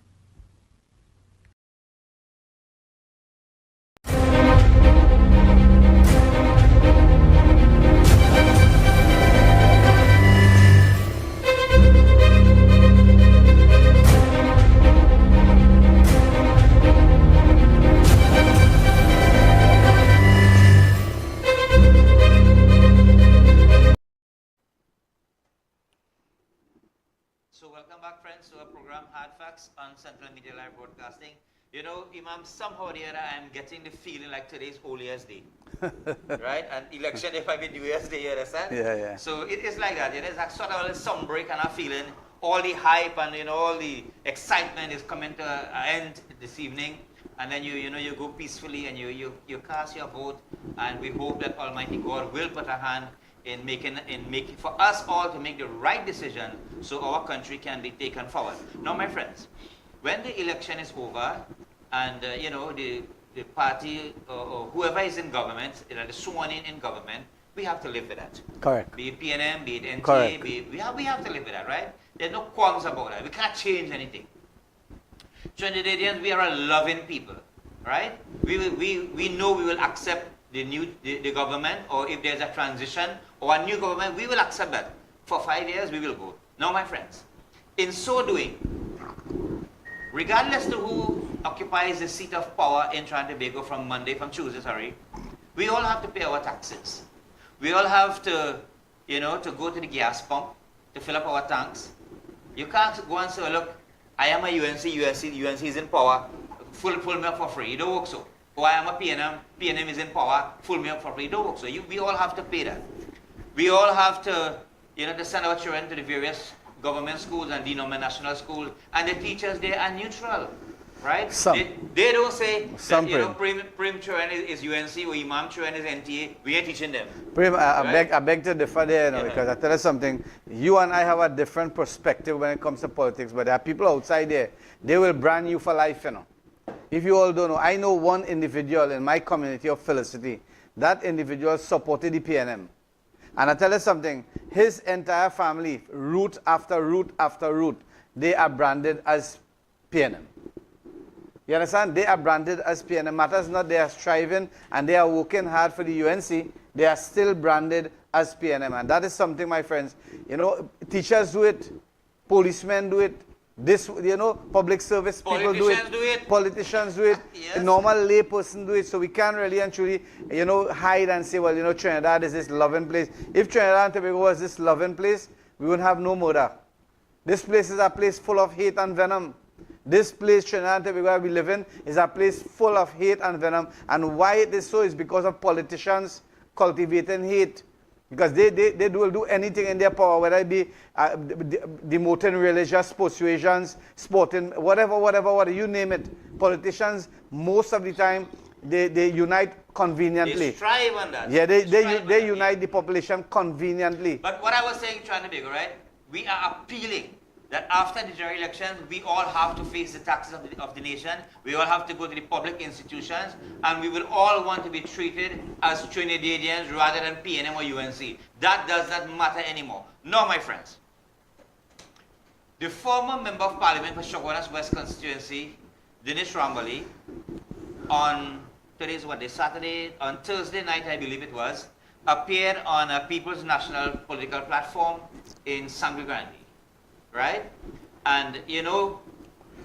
Welcome back, friends, to our program Hardfacts on Central Media Live Broadcasting. You know, Imam, somehow or the other, I'm getting the feeling like today's Holy Year's Day. Right? And election, if I be New Year's Day, you understand? Yeah. So it is like that. It is like sort of a sunbreak kind of feeling. All the hype and, you know, all the excitement is coming to an end this evening. And then you go peacefully and you cast your vote. And we hope that Almighty God will put a hand in making for us all to make the right decision so our country can be taken forward. Now, my friends, when the election is over and the party or whoever is in government, the sworn in government, we have to live with that. Correct. Be it PNM, be it NTA, Correct. we have to live with that, right? There's no qualms about that. We can't change anything. Trinidadians, we are a loving people, right? We know we will accept the government, or if there's a transition or a new government, we will accept that. For 5 years, we will go. Now, my friends, in so doing, regardless to who occupies the seat of power in Trinidad and Tobago from Tuesday, we all have to pay our taxes. We all have to, to go to the gas pump to fill up our tanks. You can't go and say, look, I am a UNC is in power, fill me up for free. You don't work so. Or I am a PNM is in power, fill me up for free. You don't work so. We all have to pay that. We all have to, to send our children to the various government schools and denominational schools, and the teachers, they are neutral, right? They don't say that, Prim children is UNC or Imam children is NTA. We are teaching them. Prim, right? I beg to differ there, because I tell you something. You and I have a different perspective when it comes to politics, but there are people outside there. They will brand you for life, If you all don't know, I know one individual in my community of Felicity. That individual supported the PNM. And I tell you something, his entire family, route after route after route, they are branded as PNM. You understand? They are branded as PNM. Matters not, they are striving and they are working hard for the UNC. They are still branded as PNM. And that is something, my friends, teachers do it, policemen do it, public service people do it. Politicians do it. Yes. A normal lay person do it. So we can't really and truly, hide and say, well, Trinidad is this loving place. If Trinidad and Tobago was this loving place, we wouldn't have no murder. This place is a place full of hate and venom. This place, Trinidad and Tobago, where we live in, is a place full of hate and venom. And why it is so is because of politicians cultivating hate. Because they will do anything in their power, whether it be demoting religious persuasions, sporting, whatever, you name it. Politicians, most of the time, they unite conveniently. They strive on that. Yeah, they unite the population conveniently. But what I was saying, Trinidad and Tobago, right? We are appealing that after the general elections, we all have to face the taxes of the nation. We all have to go to the public institutions, and we will all want to be treated as Trinidadians rather than PNM or UNC. That does not matter anymore. No, my friends. The former Member of Parliament for Shogunas West constituency, Dinesh Rambali, on Thursday night, I believe it was, appeared on a People's National political platform in Sangre Grande. Right? And,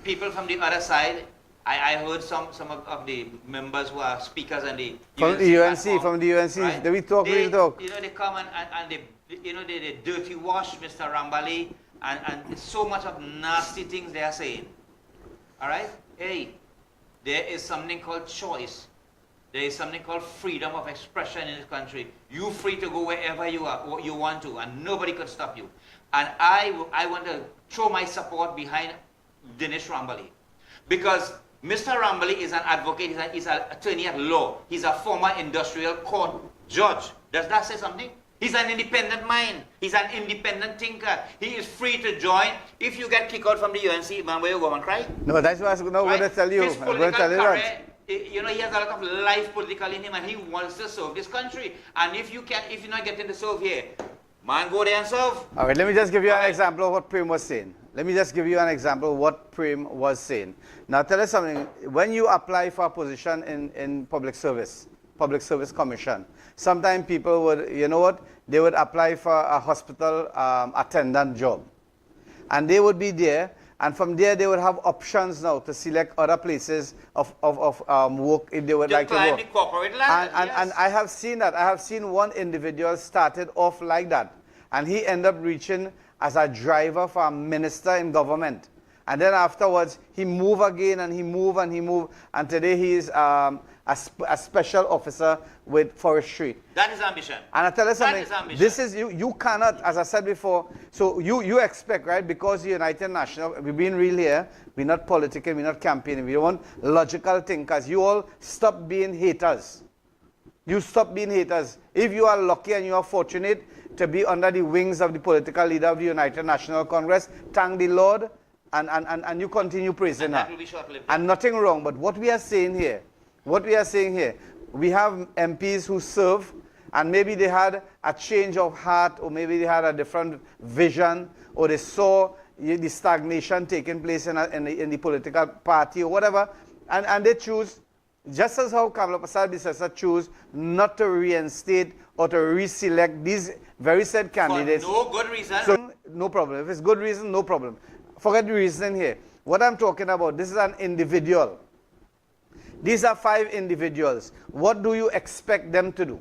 people from the other side, I heard some of the members who are speakers and the from the UNC, right? They talk. They come and they dirty wash Mr. Rambali and so much of nasty things they are saying. All right? Hey, there is something called choice. There is something called freedom of expression in this country. You're free to go wherever you want to, and nobody could stop you. And I want to throw my support behind Dinesh Rambali. Because Mr. Rambali is an advocate, he's an attorney at law. He's a former industrial court judge. Does that say something? He's an independent mind. He's an independent thinker. He is free to join. If you get kicked out from the UNC, man, where you go and cry? No, that's what I'm going to tell you. His political career, he has a lot of life politically in him, and he wants to serve this country. And if you're not getting to serve here, man, go there and serve. All right, let me just give you an example of what Prem was saying. Now, tell us something. When you apply for a position in public service commission, sometimes people would, they would apply for a hospital attendant job. And they would be there, and from there they would have options now to select other places of work if they would like to work. The corporate ladder, and I have seen that. I have seen one individual started off like that. And he ended up reaching as a driver for a minister in government. And then afterwards, he moved again and he moved and he moved. And today he is a special officer with forestry. That is ambition. And I tell you something, That is ambition. this is, you cannot, as I said before, so you expect, right, because the United Nations, we're being real here, we're not politicking, we're not campaigning, we want logical thinkers. You all stop being haters. You stop being haters. If you are lucky and you are fortunate to be under the wings of the political leader of the United National Congress, thank the Lord and you continue praising And her. that will be short-lived. And nothing wrong. But what we are saying here, we have MPs who serve and maybe they had a change of heart or maybe they had a different vision or they saw the stagnation taking place in the political party or whatever, and they choose, just as how Kamala Prasad Bisesa choose not to reinstate or to reselect these very said candidates. For no good reason. So, no problem. If it's good reason, no problem. Forget the reason here. What I'm talking about, this is an individual. These are 5 individuals. What do you expect them to do?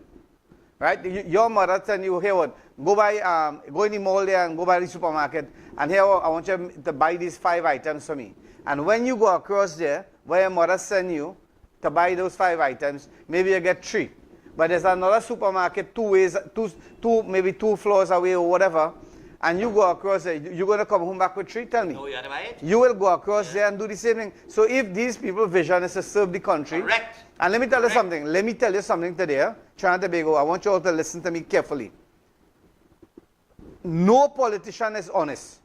Right? Your mother tells you, hey, what? Go in the mall there and go by the supermarket. And here, I want you to buy these 5 items for me. And when you go across there, where your mother sends you to buy those 5 items, maybe you get 3. But there's another supermarket maybe 2 floors away or whatever. And you go across there, you're going to come home back with 3, tell me. No, you have to buy it. You will go across there and do the same thing. So if these people's vision is to serve the country. Correct. And let me tell you something. Let me tell you something today. Trinidad and Tobago, I want you all to listen to me carefully. No politician is honest.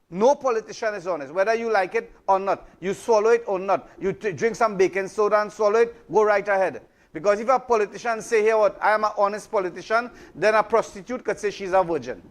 No politician is honest. Whether you like it or not. You swallow it or not. You drink some baking soda and swallow it, go right ahead. Because if a politician say, here what, I am an honest politician, then a prostitute could say she's a virgin.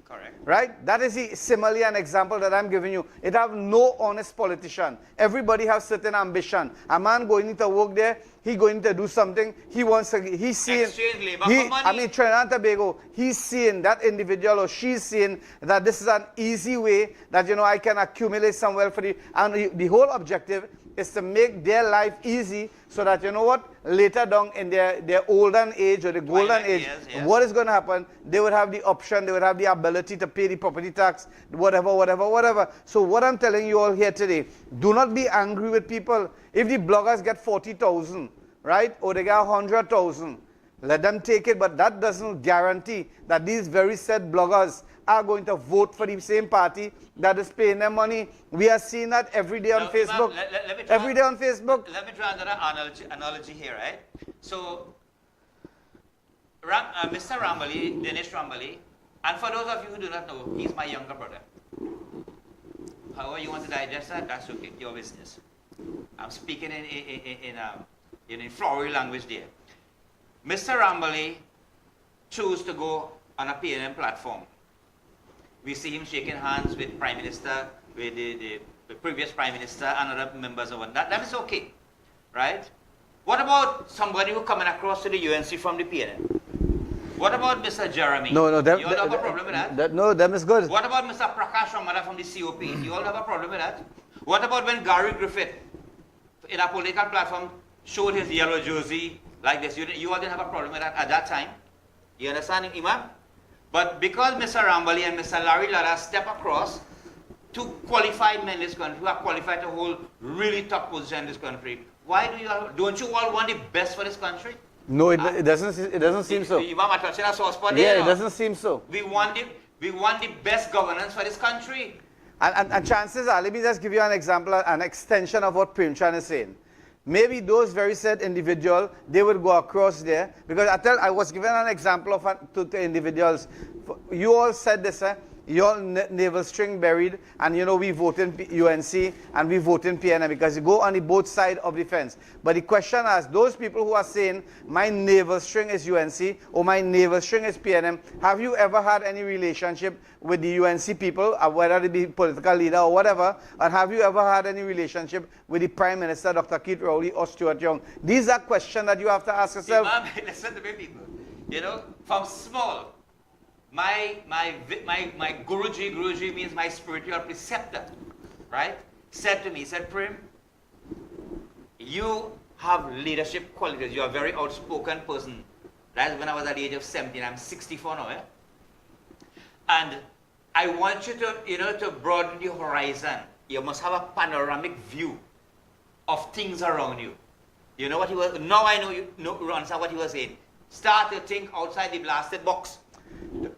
Correct. Right? That is the simile and example that I'm giving you. It have no honest politician. Everybody has certain ambition. A man going to work there, he going to do something. He wants to, he's seeing, Exchange labor for money. I mean, Trinidad and Tobago, he's seeing, that individual or she's seeing that this is an easy way that, you know, I can accumulate some wealth for the, and the whole objective is to make their life easy so that, you know what, later down in their olden age or the golden age, yes. what is going to happen, they would have the option, they would have the ability to pay the property tax, whatever. So what I'm telling you all here today, do not be angry with people. If the bloggers get 40,000, right, or they get 100,000, let them take it, but that doesn't guarantee that these very said bloggers are going to vote for the same party that is paying them money. We are seeing that every day on Facebook. Every day on Facebook. Let me draw another analogy here, right? So, Mr. Rambali, Dinesh Rambali, and for those of you who do not know, he's my younger brother. However you want to digest that, that's okay, your business. I'm speaking in flowery language there. Mr. Rambali chose to go on a PNM platform. We see him shaking hands with Prime Minister, with the previous Prime Minister and other members of one. That is okay, right? What about somebody who coming across to the UNC from the PNM? What about Mr. Jeremy? No, you all have a problem with that? No, them is good. What about Mr. Prakash Ramada from the COP? You all have a problem with that? What about when Gary Griffith, in a political platform, showed his yellow jersey like this? You all didn't have a problem with that at that time? You understand, Imam? But because Mr. Rambali and Mr. Larry Lara step across, 2 qualified men in this country who are qualified to hold really top position in this country, don't you all want the best for this country? No, it doesn't seem so. Imam, I'm touching a soft spot Yeah, there. it doesn't seem so. We want the best governance for this country. And chances are, let me just give you an example, an extension of what Premchand is saying. Maybe those very said individual, they will go across there. Because I was given an example of to individuals. You all said this, your navel string buried, and you know we vote in UNC and we vote in PNM because you go on the both sides of the fence. But the question is, those people who are saying my navel string is UNC or my navel string is PNM, have you ever had any relationship with the UNC people, whether it be political leader or whatever, and have you ever had any relationship with the Prime Minister, Dr. Keith Rowley or Stuart Young? These are questions that you have to ask yourself. Imam, listen to me, people. You know, from small, my Guruji means my spiritual preceptor, right? Said to me, said, Prem, you have leadership qualities. You are a very outspoken person. That is when I was at the age of 17. I'm 64 now, And I want you to, to broaden the horizon. You must have a panoramic view of things around you. You know what he was, now I know you understand what he was saying. Start to think outside the blasted box.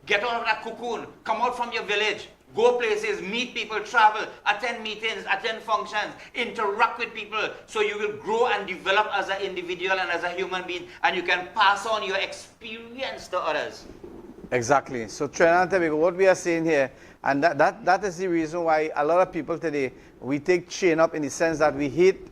Get out of that cocoon. Come out from your village. Go places, meet people, travel, attend meetings, attend functions, interact with people, so you will grow and develop as an individual and as a human being, and you can pass on your experience to others. Exactly. So Trinidad and Tobago, what we are saying here, and that is the reason why a lot of people today, we take chain up in the sense that we hate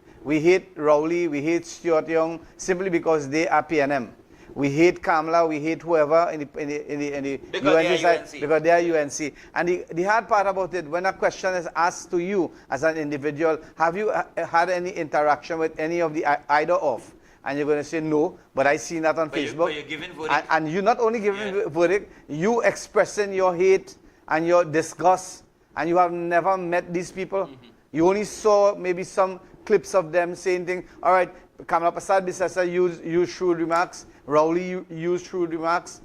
Rowley, we hate Stuart Young, simply because they are PNM. We hate Kamala, we hate whoever in the UNC side because they are UNC. And the hard part about it, when a question is asked to you as an individual, have you had any interaction with any of the either of? And you're going to say no, but I seen that on Facebook. But you're giving verdict. And you're not only giving verdict, you expressing your hate and your disgust, and you have never met these people. You only saw maybe some clips of them saying things. All right, Kamala Prasad Bisasa used shrewd remarks. Rowley used shrewd remarks.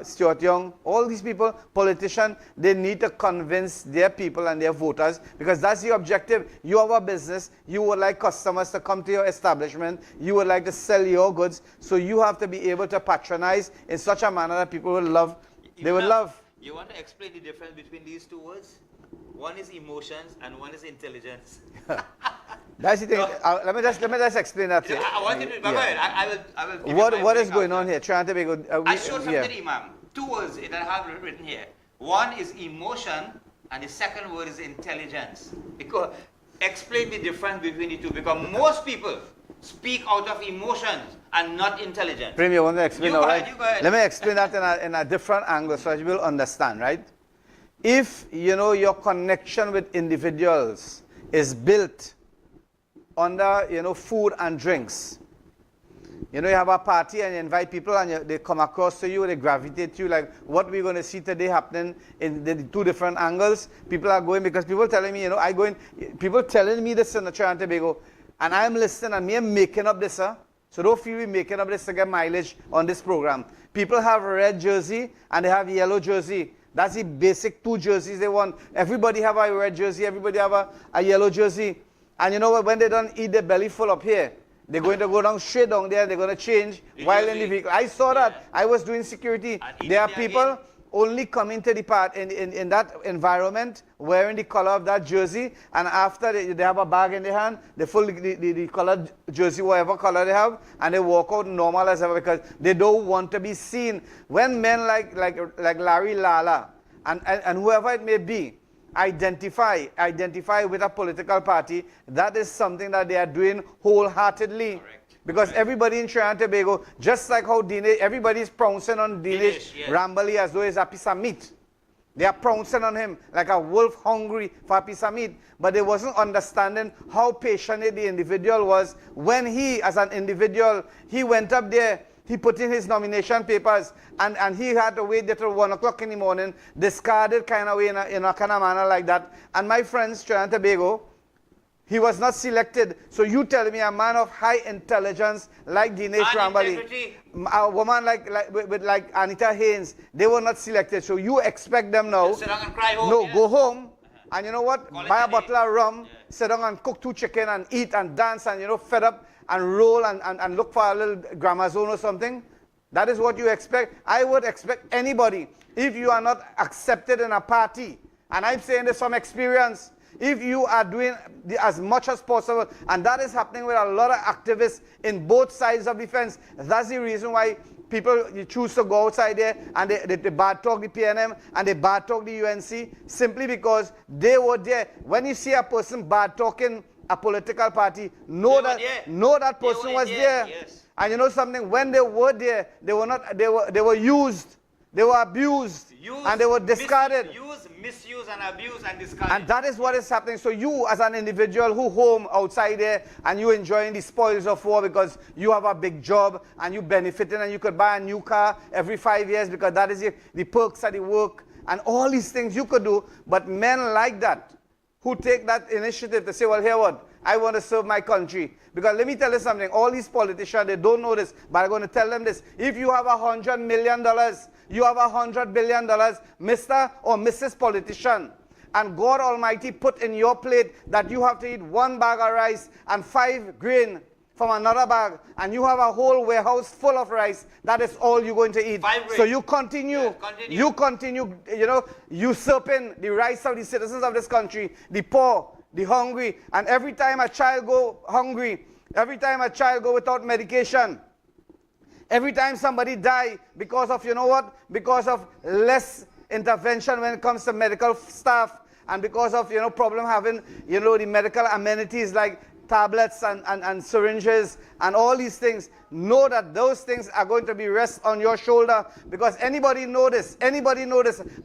Stuart Young, all these people, politicians, they need to convince their people and their voters, because that's the objective. You have a business, you would like customers to come to your establishment, you would like to sell your goods, so you have to be able to patronize in such a manner that people will love. They will love. You want to explain the difference between these two words? One is emotions and one is intelligence. That's the thing. Let me just explain that to you. I want you to, go ahead. I will give What is going on here? Trinidad and Tobago. I showed something, Imam. Two words that I have written here. One is emotion, and the second word is intelligence. Because explain the difference between the two. Because most people speak out of emotions and not intelligence. Prem, you want to explain, You all go right? ahead, you go ahead. Let me explain that in a different angle so that you will understand, right? If, your connection with individuals is built under, food and drinks. You have a party and you invite people and they come across to you, they gravitate to you, like what we're going to see today happening in the two different angles. People are going, because people telling me, people telling me this in the Trinidad and Tobago, and I'm listening and me I'm making up this, so don't feel we're making up this to get mileage on this program. People have red jersey and they have yellow jersey. That's the basic two jerseys they want. Everybody have a red jersey, everybody have a yellow jersey. And you know what, when they don't eat their belly full up here, they're going to go down straight down there, they're going to change while in the vehicle. I saw that. I was doing security. There are people only coming to the part in that environment wearing the color of that jersey, and after they have a bag in their hand, they full the colored jersey, whatever color they have, and they walk out normal as ever because they don't want to be seen. When men like Larry Lala and whoever it may be identify with a political party, that is something that they are doing wholeheartedly. Correct. Because everybody in Trinidad and Tobago, just like how everybody's pouncing on Dinesh Rambali as though it's a piece of meat. They are pouncing on him like a wolf hungry for a piece of meat. But they wasn't understanding how passionate the individual was when he, as an individual, he went up there, he put in his nomination papers, and he had to wait till 1 o'clock in the morning, discarded kind of way in a kind of manner like that. And my friends, Trinidad and Tobago, he was not selected. So you tell me a man of high intelligence like Dinesh Rambali, a woman like Anita Haynes, they were not selected. So you expect them now, sit down and cry home, no, go home, and you know what? Buy a bottle of rum, sit down and cook 2 chicken and eat and dance and, fed up and roll and look for a little gramophone or something. That is what you expect. I would expect anybody, if you are not accepted in a party, and I'm saying this from experience, if you are doing as much as possible, and that is happening with a lot of activists in both sides of the fence. That's the reason why people choose to go outside there and they bad talk the PNM and they bad talk the UNC, simply because they were there. When you see a person bad talking a political party, know that person was there. Yes. And you know something, when they were there, they were used, they were abused, and they were discarded. Misuse and abuse and discarded. And that is what is happening. So you, as an individual who home outside there and you enjoying the spoils of war because you have a big job and you benefiting and you could buy a new car every 5 years because that is the perks of the work and all these things you could do. But men like that, who take that initiative to say, well, here what? I want to serve my country. Because let me tell you something, all these politicians, they don't know this, but I'm going to tell them this. If you have $100 million you have $100 billion, Mr. or Mrs. Politician, and God Almighty put in your plate that you have to eat 1 bag of rice and 5 grain from another bag, and you have a whole warehouse full of rice, that is all you're going to eat. So you continue, usurping the rights of the citizens of this country, the poor, the hungry, and every time a child go hungry, every time a child go without medication, every time somebody die because of, because of less intervention when it comes to medical staff, and because of, problem having, the medical amenities like tablets and syringes and all these things, know that those things are going to be rest on your shoulder, because anybody know this,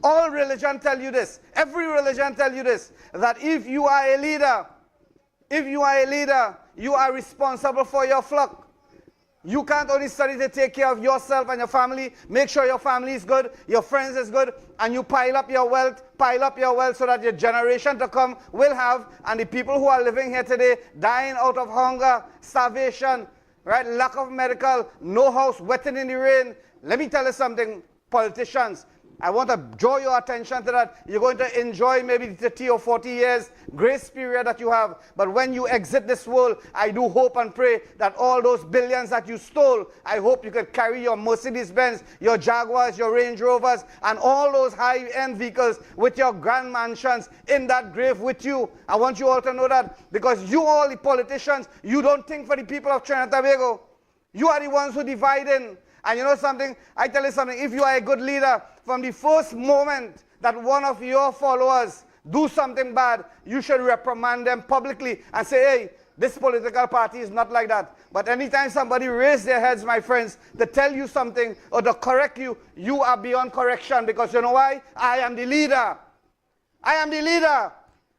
all religion tell you this, every religion tell you this, that if you are a leader, you are responsible for your flock. You can't only study to take care of yourself and your family, make sure your family is good, your friends is good, and you pile up your wealth so that your generation to come will have, and the people who are living here today dying out of hunger, starvation, right, lack of medical, no house, wetting in the rain. Let me tell you something, politicians, I want to draw your attention to that. You're going to enjoy maybe 30 or 40 years grace period that you have. But when you exit this world, I do hope and pray that all those billions that you stole, I hope you could carry your Mercedes-Benz, your Jaguars, your Range Rovers, and all those high-end vehicles with your grand mansions in that grave with you. I want you all to know that, because you all the politicians, you don't think for the people of Trinidad and Tobago. You are the ones who divide in. And you know something? I tell you something. If you are a good leader, from the first moment that one of your followers do something bad, you should reprimand them publicly and say, hey, this political party is not like that. But anytime somebody raises their heads, my friends, to tell you something or to correct you, you are beyond correction, because you know why? I am the leader. I am the leader.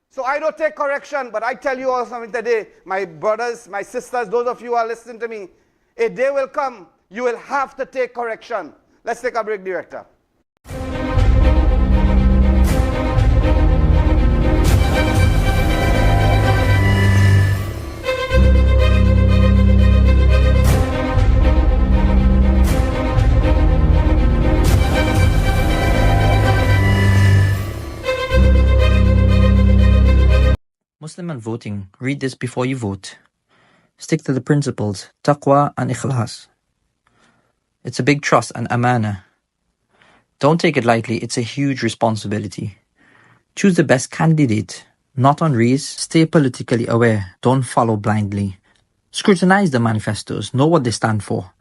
So I don't take correction, but I tell you all something today, my brothers, my sisters, those of you who are listening to me, a day will come, you will have to take correction. Let's take a break, Director. Muslim and voting, read this before you vote. Stick to the principles, taqwa and ikhlas. It's a big trust and amana. Don't take it lightly, it's a huge responsibility. Choose the best candidate, not on reads. Stay politically aware, don't follow blindly. Scrutinize the manifestos, know what they stand for.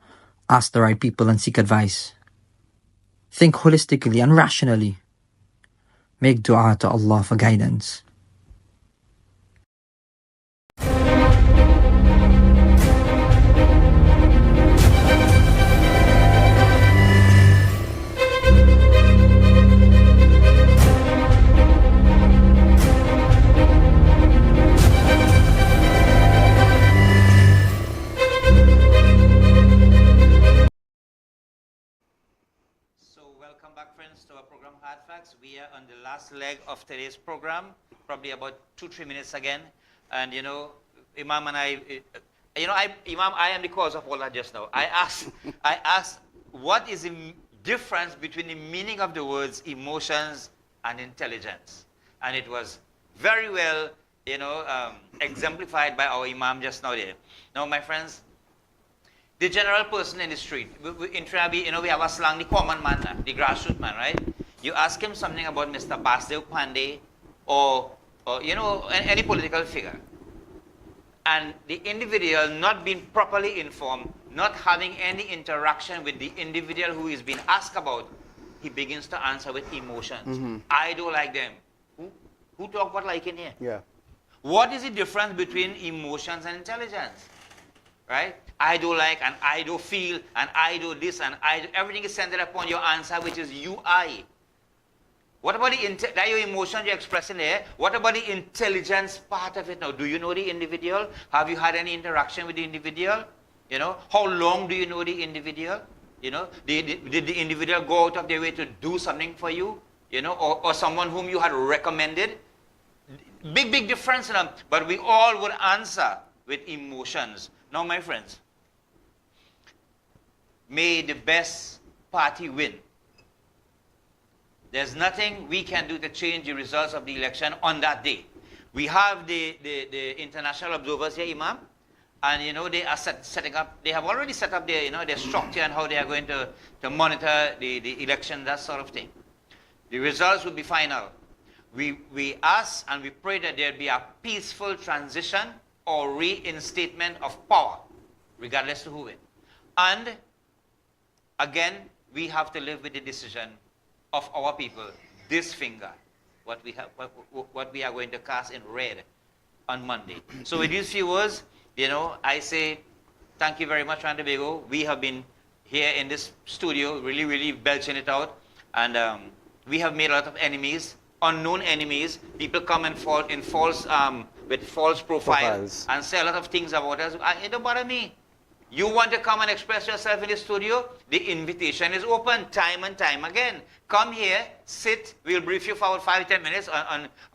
Ask the right people and seek advice. Think holistically and rationally. Make dua to Allah for guidance. To our program Hardfacts. We are on the last leg of today's program, probably about 2-3 minutes again. And Imam and I, Imam, I am the cause of all that just now. I asked, what is the difference between the meaning of the words emotions and intelligence? And it was very well, exemplified by our Imam just now there. Now, my friends, the general person in the street, in Trinidad, we have a slang, the common man, the grassroots man, right? You ask him something about Mr. Basdev Pandey or any political figure, and the individual not being properly informed, not having any interaction with the individual who is being asked about, he begins to answer with emotions. Mm-hmm. I don't like them. Who talk about liking here? Yeah. What is the difference between emotions and intelligence? Right? I do like, and I do feel, and I do this, and everything is centered upon your answer, which is you, I. What about that your emotion you're expressing there? What about the intelligence part of it now? Do you know the individual? Have you had any interaction with the individual? How long do you know the individual? Did the individual go out of their way to do something for you? Or someone whom you had recommended? Big difference in them. But we all would answer with emotions. Now, my friends, may the best party win. There's nothing we can do to change the results of the election on that day. We have the international observers here, Imam, and you know they are setting up. They have already set up their their structure and how they are going to monitor the election, that sort of thing. The results will be final. We ask and we pray that there be a peaceful transition or reinstatement of power, regardless of who wins. And again, we have to live with the decision of our people. This finger, what we are going to cast in red on Monday. So with these few words, I say thank you very much, Trinidad and Tobago. We have been here in this studio, really belching it out, and we have made a lot of enemies, unknown enemies. People come and fall in false with false profiles and say a lot of things about us. It don't bother me. You want to come and express yourself in the studio? The invitation is open time and time again. Come here, sit, we'll brief you for about 5-10 minutes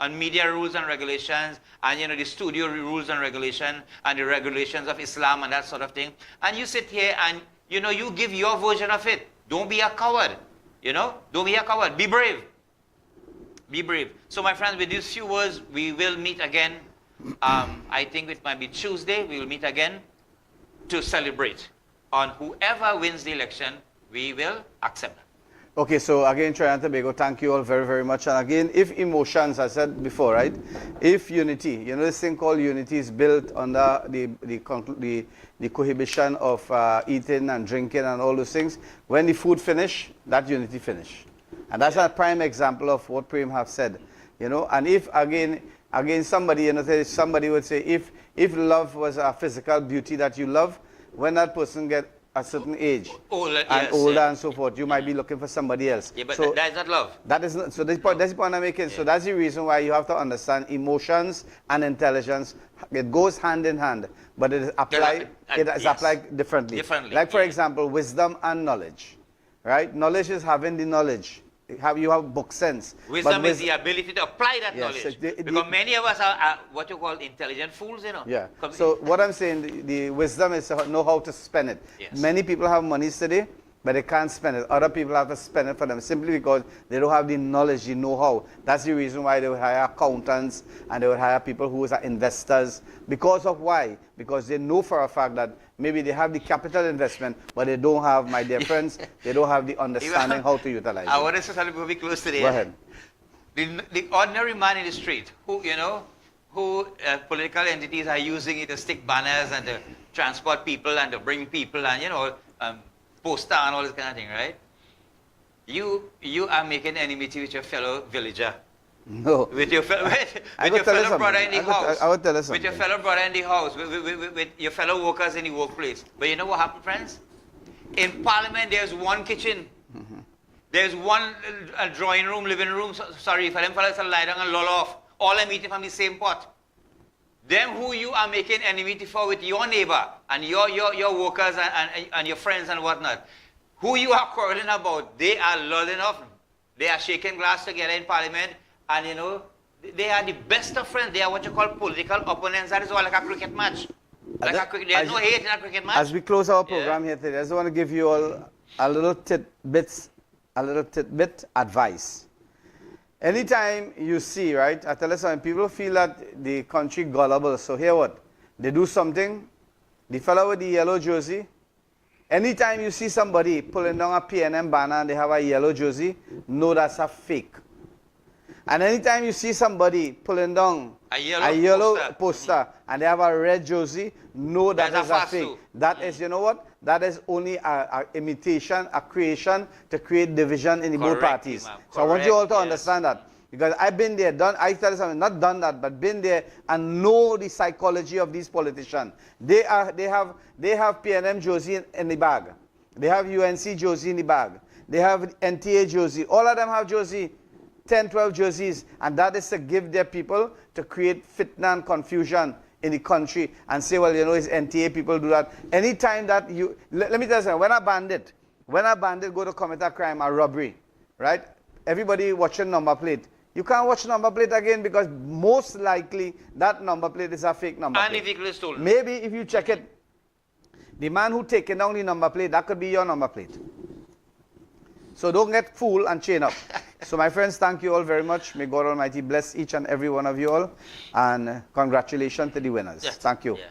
on media rules and regulations, and the studio rules and regulations, and the regulations of Islam and that sort of thing. And you sit here and you give your version of it. Don't be a coward. Don't be a coward. Be brave. Be brave. So my friends, with these few words, we will meet again. I think it might be Tuesday. We will meet again to celebrate. On whoever wins the election, we will accept them. Okay, so again, Trinidad and Tobago, thank you all very much. And again, if emotions, I said before, right? If unity, this thing called unity is built under the cohibition of eating and drinking and all those things. When the food finish, that unity finish. And that's a prime example of what Prem have said. And if again somebody, somebody would say, if love was a physical beauty that you love, when that person get a certain age older and so forth, you might be looking for somebody else. Yeah, but so that is not love. That is not. So that's the point I'm making. Yeah. So that's the reason why you have to understand emotions and intelligence. It goes hand in hand, but it is applied. Applied differently. Like for example, wisdom and knowledge. Right? Knowledge is having the knowledge. You have book sense. Wisdom is the ability to apply that knowledge. Because many of us are what you call intelligent fools, Yeah. So what I'm saying, the wisdom is to know how to spend it. Yes. Many people have money today, but they can't spend it. Other people have to spend it for them simply because they don't have the knowledge, the know-how. That's the reason why they would hire accountants and they would hire people who are investors. Because of why? Because they know for a fact that maybe they have the capital investment, but they don't have, my dear friends, they don't have the understanding how to utilize it. I want to tell you very close to the Go ahead. The ordinary man in the street who, political entities are using it to stick banners and to transport people and to bring people and, poster and all this kind of thing, right? You are making enmity with your fellow villager. No. With your fellow brother in the house. I would tell you something. With your fellow brother in the house. With your fellow workers in the workplace. But you know what happened, friends? In Parliament, there's one kitchen. Mm-hmm. There's one drawing room, living room. Sorry, for them fellas to lie down and loll off. All are eating from the same pot. Them who you are making enmity for with your neighbor and your workers and your friends and whatnot, who you are quarreling about, they are lolling off. They are shaking glass together in Parliament, and they are the best of friends. They are what you call political opponents. That is all like a cricket match. There's no hate in a cricket match. As we close our program here today, I just want to give you all a little tidbit advice. Anytime you see, right, I tell you something, people feel that the country gullible. So here what? They do something, the fellow with the yellow jersey, anytime you see somebody pulling down a PNM banner and they have a yellow jersey, know that's a fake. And anytime you see somebody pulling down a yellow poster and they have a red jersey, know that is a fake. That is, you know what? That is only an imitation, a creation to create division in the both parties. So I want you all to understand that. Because I've been there, I tell you something, not done that, but been there and know the psychology of these politicians. They have PNM jersey in the bag. They have UNC jersey in the bag. They have NTA jersey. All of them have jersey, 10, 12 jerseys. And that is to give their people to create fitna and confusion in the country and say, well, it's NTA people do that. Anytime that let me tell you something, when a bandit go to commit a crime, a robbery, right? Everybody watching number plate. You can't watch number plate again because most likely that number plate is a fake number plate. And the vehicle is stolen. Maybe if you check it, the man who taken down the number plate, that could be your number plate. So don't get fooled and chain up. So my friends, thank you all very much. May God Almighty bless each and every one of you all. And congratulations to the winners. Yes. Thank you. Yeah.